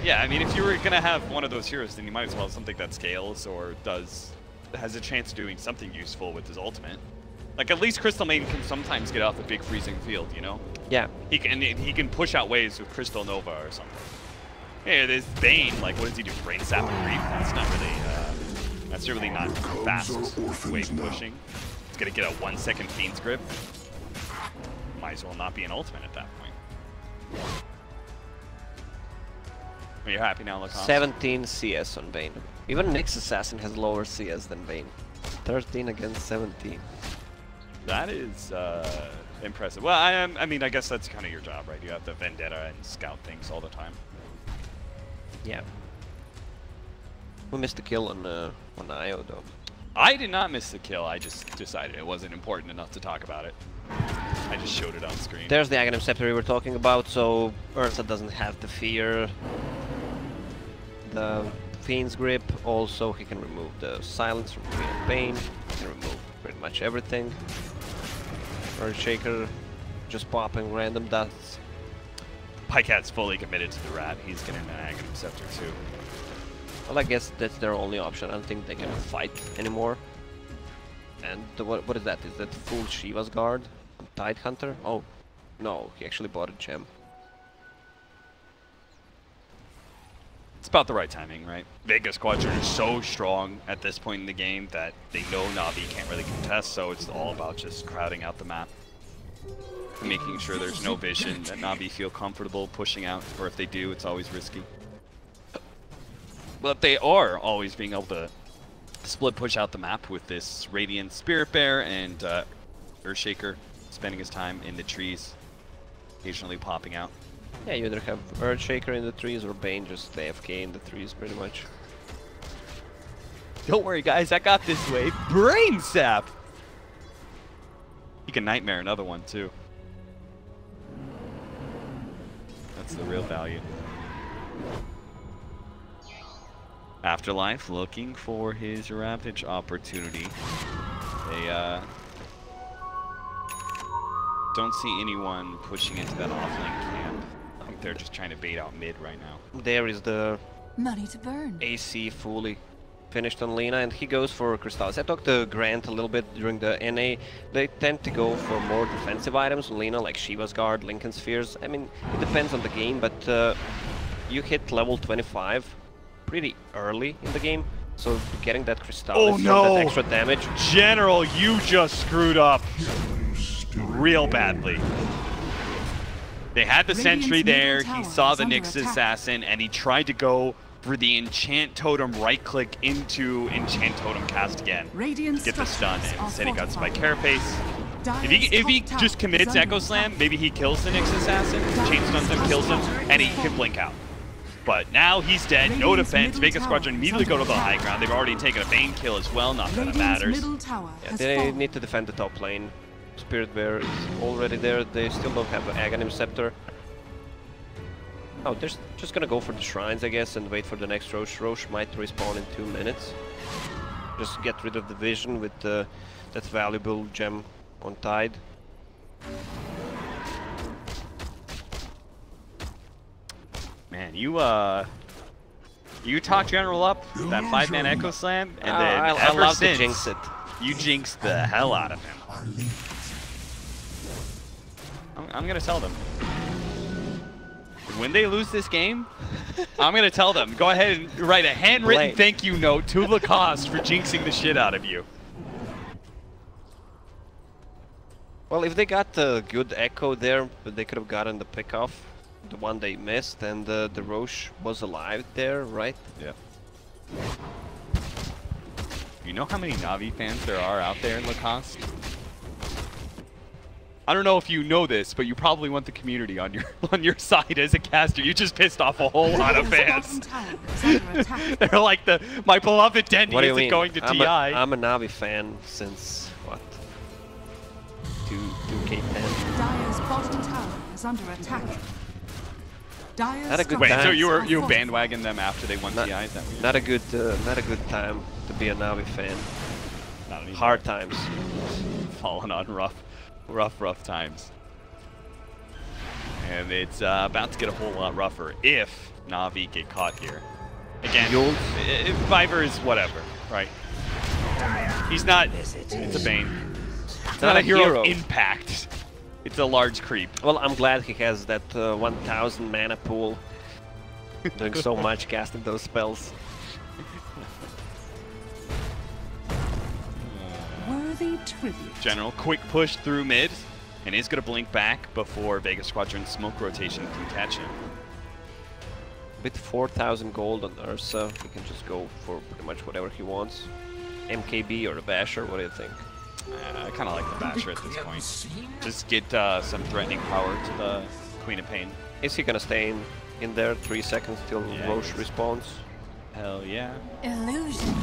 Yeah, I mean, if you were gonna have one of those heroes, then you might as well have something that scales or has a chance of doing something useful with his ultimate. Like at least Crystal Maiden can sometimes get off a big freezing field, you know? Yeah. He can push out waves with Crystal Nova or something. Hey, there's Bane. Like, what does he do? Brain Sap and Grief? That's really not fast wave pushing. It's gonna get a 1 second Fiend's Grip. Might as well not be an ultimate at that point. Are you happy now, Lacan? 17 CS on Bane. Even Nyx Assassin has lower CS than Bane. 13 against 17. That is impressive. Well, I mean, I guess that's kind of your job, right? You have to Vendetta and scout things all the time. Yeah. We missed the kill on IO though. I did not miss the kill. I just decided it wasn't important enough to talk about it. I just showed it on screen. There's the Aghanim Scepter we were talking about, so Ursa doesn't have to fear the Fiend's Grip. Also, he can remove the Silence from Queen of Pain. He can remove pretty much everything. Earthshaker just popping random dots. Pykat's fully committed to the rat. He's getting an Aghanim Scepter too. Well, I guess that's their only option. I don't think they can fight anymore. And what is that? Is that full Shiva's Guard? Tide Hunter? Oh, no, he actually bought a gem. It's about the right timing, right? Vega Squadron is so strong at this point in the game that they know NaVi can't really contest, so it's all about just crowding out the map. Making sure there's no vision, that NaVi feel comfortable pushing out, or if they do, it's always risky. But they are always being able to split push out the map with this Radiant Spirit Bear and Earthshaker spending his time in the trees, occasionally popping out. Yeah, you either have Earthshaker in the trees or Bane just AFK in the trees, pretty much. Don't worry, guys, I got this way. Brain Sap! You can Nightmare another one, too. That's the real value. Afterlife looking for his Ravage opportunity. They don't see anyone pushing into that offlane camp. I think they're just trying to bait out mid right now. There is the Money to burn. AC fully finished on Lina, and he goes for Crystallis. I talked to Grant a little bit during the NA. They tend to go for more defensive items on Lina, like Shiva's Guard, Lincoln Spheres. I mean, it depends on the game, but you hit level 25 pretty early in the game, so getting that Crystallis, that extra damage. General, you just screwed up real badly. They had the sentry there, he saw the Nyx Assassin, and he tried to go for the Enchant Totem right-click into Enchant Totem cast again. Get the stun, and instead he got Spike Carapace. If he just commits Echo Slam, maybe he kills the Nyx Assassin, chain stuns him, kills him, and he can blink out. But now he's dead, no defense. Vega Squadron immediately go to the high ground. They've already taken a Bane kill as well, not that it matters. Yeah, they need to defend the top lane. Spirit Bear is already there. They still don't have an Aghanim Scepter. Oh, they're just gonna go for the shrines, I guess, and wait for the next Rosh. Rosh might respawn in 2 minutes. Just get rid of the vision with that valuable gem on Tide. Man, you talk General up that 5-man Echo Slam, and then I ever love since to jinx it. you jinxed the hell out of him. I'm gonna tell them. When they lose this game, I'm gonna tell them, go ahead and write a handwritten thank you note to Lacoste for jinxing the shit out of you. Well, if they got a good Echo there, they could have gotten the pick off, the one they missed, and the Roche was alive there, right? Yeah. You know how many NaVi fans there are out there in Lacoste? I don't know if you know this, but you probably want the community on your side as a caster. You just pissed off a whole lot of fans. They're like my beloved Dendy isn't going to TI. I'm a NaVi fan since what? 2K10. Dire's bottom tower is under attack. Not a good Wait, time. so you bandwagoned them after they won TI? Is that what you're not a good time to be a NaVi fan. Not anymore. Hard times. Falling on rough times. And it's about to get a whole lot rougher if NaVi get caught here. Again, Viver is whatever, right? He's not, it's a Bane. It's not a hero of impact. It's a large creep. Well, I'm glad he has that 1000 mana pool. Doing so much casting those spells. Worthy tribute. General, quick push through mid, and he's going to blink back before Vega Squadron's smoke rotation can catch him. With 4,000 gold on Ursa, he can just go for pretty much whatever he wants. MKB or the Basher, what do you think? I kind of like the Basher at this point. Just get some threatening power to the Queen of Pain. Is he gonna stay in there 3 seconds till Roche respawns? Hell yeah. Illusion.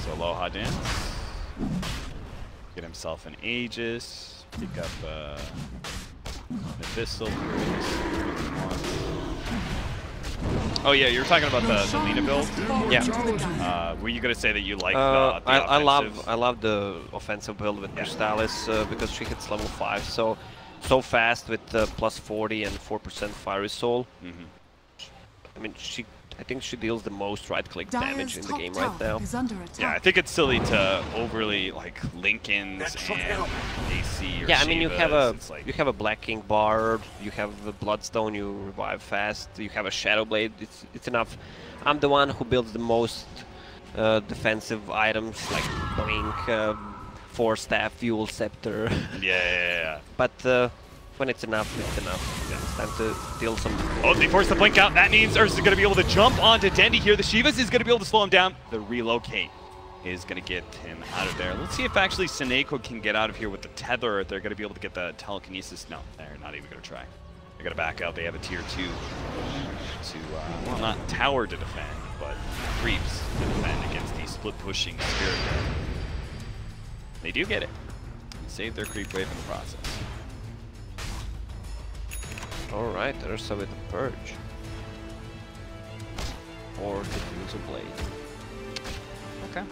So Aloha Dance. Get himself an Aegis. Pick up Mephistal. Oh yeah, you're talking about the Lina build? Yeah. Were you gonna say that you like the I love the offensive build with Crystallis because she hits level 5 so fast with plus 40 and 4% Fiery Soul. I mean, I think she deals the most right-click damage in the game right now. Yeah, I think it's silly to overly like Lincolns and AC or yeah, I mean, you have a Black King Bard, you have the Bloodstone, you revive fast, you have a Shadow Blade. It's enough. I'm the one who builds the most defensive items like Blink, Force Staff, Fuel Scepter. Yeah. But When it's enough, it's enough. Yeah. It's time to deal some... Oh, they force the blink out. That means Ursa is going to be able to jump onto Dendi here. The Shivas is going to be able to slow him down. The relocate is going to get him out of there. Let's see if actually Seneko can get out of here with the tether. They're going to be able to get the telekinesis. No, they're not even going to try. They're going to back out. They have a tier 2 to, well, not tower to defend, but creeps to defend against the split pushing Spirit Bear. They do get it. Save their creep wave in the process. Alright, Ursa with the Purge. Or Diffusal Blade. Okay.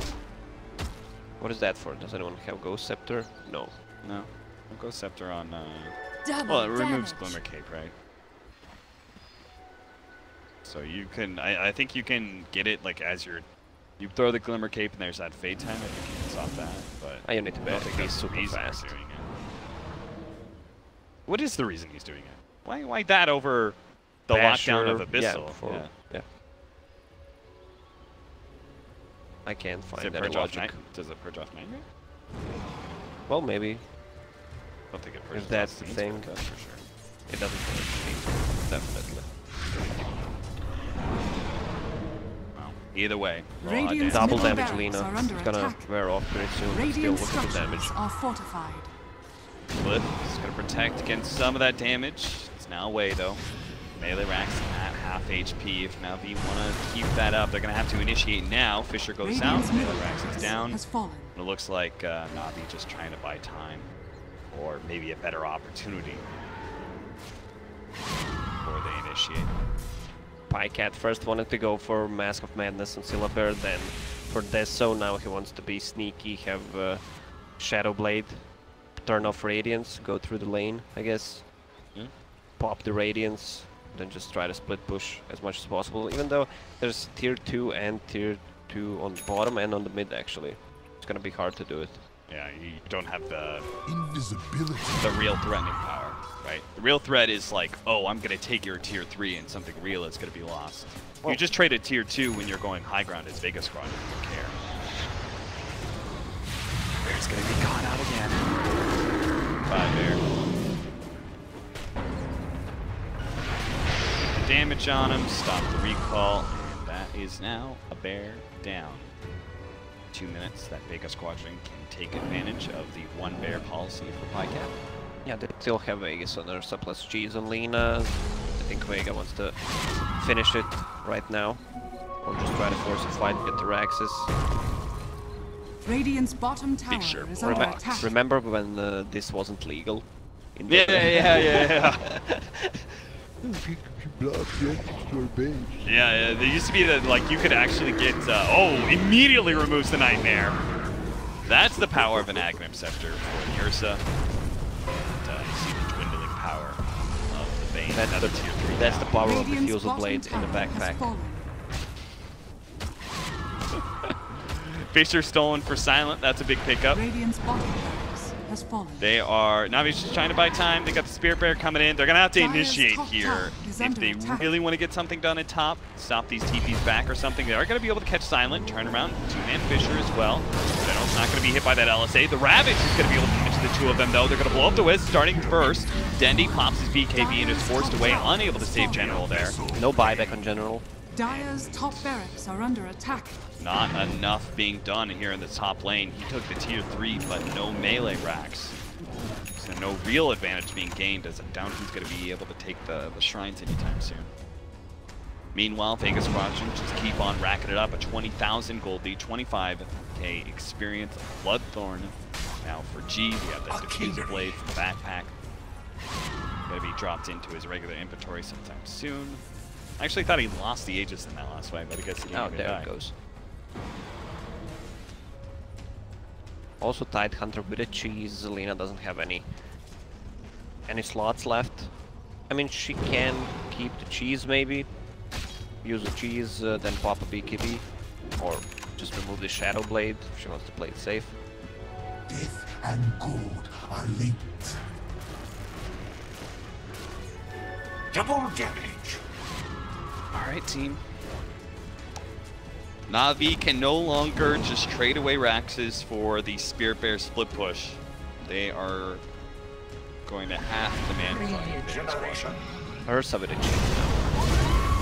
What is that for? Does anyone have Ghost Scepter? No. No. We'll go Scepter on, Double well, it removes damage. Glimmer Cape, right? So you can, I think you can get it like as you throw the Glimmer Cape and there's that Fade time, I think you can stop that, but You need to I don't think be that's the super reason fast. he's doing it. What is the reason he's doing it? Why that over the lockdown of Abyssal? Yeah. I can't Does find it any purge off logic. night? Does it purge off Nightmare? Well, maybe. I don't think it purges If that's off the Fiend's thing. Grip, that's for sure. It doesn't purge, definitely. Well, either way. Radiant's Double middle damage, barracks Lina. are under It's gonna attack. wear off pretty soon. Still, Radiant look at the structures damage. are fortified. Cliff is going to protect against some of that damage. It's now away though. Melee racks at half HP. If NaVi want to keep that up, they're going to have to initiate now. Fisher goes Radiant's out. Melee middle racks is barracks down. has fallen. It looks like NaVi just trying to buy time or maybe a better opportunity before they initiate. Pycat first wanted to go for Mask of Madness and Syllaber, then for Deso. Now he wants to be sneaky, have Shadow Blade, turn off Radiance, go through the lane, I guess. Pop the Radiance, then just try to split push as much as possible, even though there's tier 2 and tier 2 on the bottom and on the mid actually. It's gonna be hard to do it. Yeah, you don't have the Invisibility. real threatening power, right? The real threat is like, oh, I'm going to take your tier 3 and something real is going to be lost. Well, You just trade a tier 2 when you're going high ground as Vega Squadron. You don't care. Bear's going to be caught out again. Bye, Bear. Get the damage on him, stop the recall, and that is now a Bear down. 2 minutes that Vega Squadron can take advantage of the one Bear policy for Pycat. Yeah, they still have Vegas on their surplus cheese on Lina. I think Vega wants to finish it right now. Or just try to force a fight, get the Raxes. Radiant's bottom tower sure is boy. under attack. Remember when this wasn't legal? In Yeah. Yeah, there used to be that, like, you could actually get, oh, immediately removes the Nightmare. That's the power of an Aghanim Scepter for the Ursa. And, you see the dwindling power of the Bane. Another tier 3 That's the down. power of the Radiant's Fusel bottom Blade in the tower has backpack. fallen. Fisher stolen for Silent. That's a big pickup. Radiant's bottom barracks has fallen. They are, NaVi's just trying to buy time. They got the Spirit Bear coming in. They're going to have to Dire's initiate top here. tower is If under they attack. really want to get something done at top, stop these TPs back or something, they are going to be able to catch Silent, turn around, two-man Fisher as well. Zenos not going to be hit by that LSA. The Ravage is going to be able to catch the two of them, though. They're going to blow up the Wiz, starting first. Dendi pops his BKB and is forced away, unable to save General there. No buyback on General. Dire's top barracks are under attack. Not enough being done here in the top lane. He took the tier 3, but no melee racks. So no real advantage being gained as Downton's going to be able to take the shrines anytime soon. Meanwhile, Vega Squadron just keep on racking it up. A 20,000 gold lead, 25k experience, Bloodthorn. Now for G, we have the Diffuser Blade from Backpack. Going to be dropped into his regular inventory sometime soon. I actually thought he lost the Aegis in that last fight, but I guess he didn't Oh, even there die. it goes. Also Tidehunter with a cheese. Lina doesn't have any slots left. I mean, she can keep the cheese maybe. Use the cheese, then pop a BKB. Or just remove the Shadow Blade if she wants to play it safe. Death and gold are linked. Double damage. Alright, team. NaVi can no longer just trade away Raxes for the Spirit Bear split push. They are going to half the man. Regeneration. Ursa with a cheat.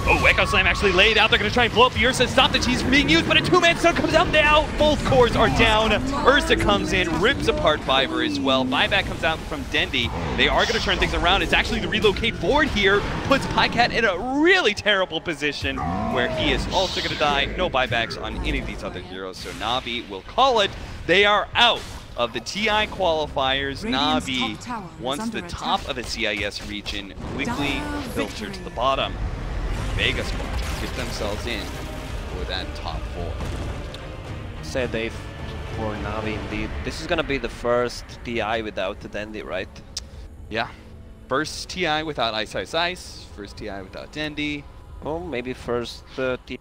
Oh, Echo Slam actually laid out. They're going to try and blow up the Ursa, stop the cheese from being used, but a two-man stun comes out now. Both cores are down. Ursa comes in, rips apart Fiverr as well. Buyback comes out from Dendi. They are going to turn things around. It's actually the relocate forward here. Puts Pycat in a really terrible position where he is also going to die. No buybacks on any of these other heroes, so Navi will call it. They are out of the TI qualifiers. Navi, once the top of the CIS region, quickly filter to the bottom. Vega Squadron get themselves in for that top 4. Say Dave for Navi indeed. This is gonna be the first TI without the Dendi, right? Yeah. First TI without Ice Ice Ice. First TI without Dendi. Well, maybe first TI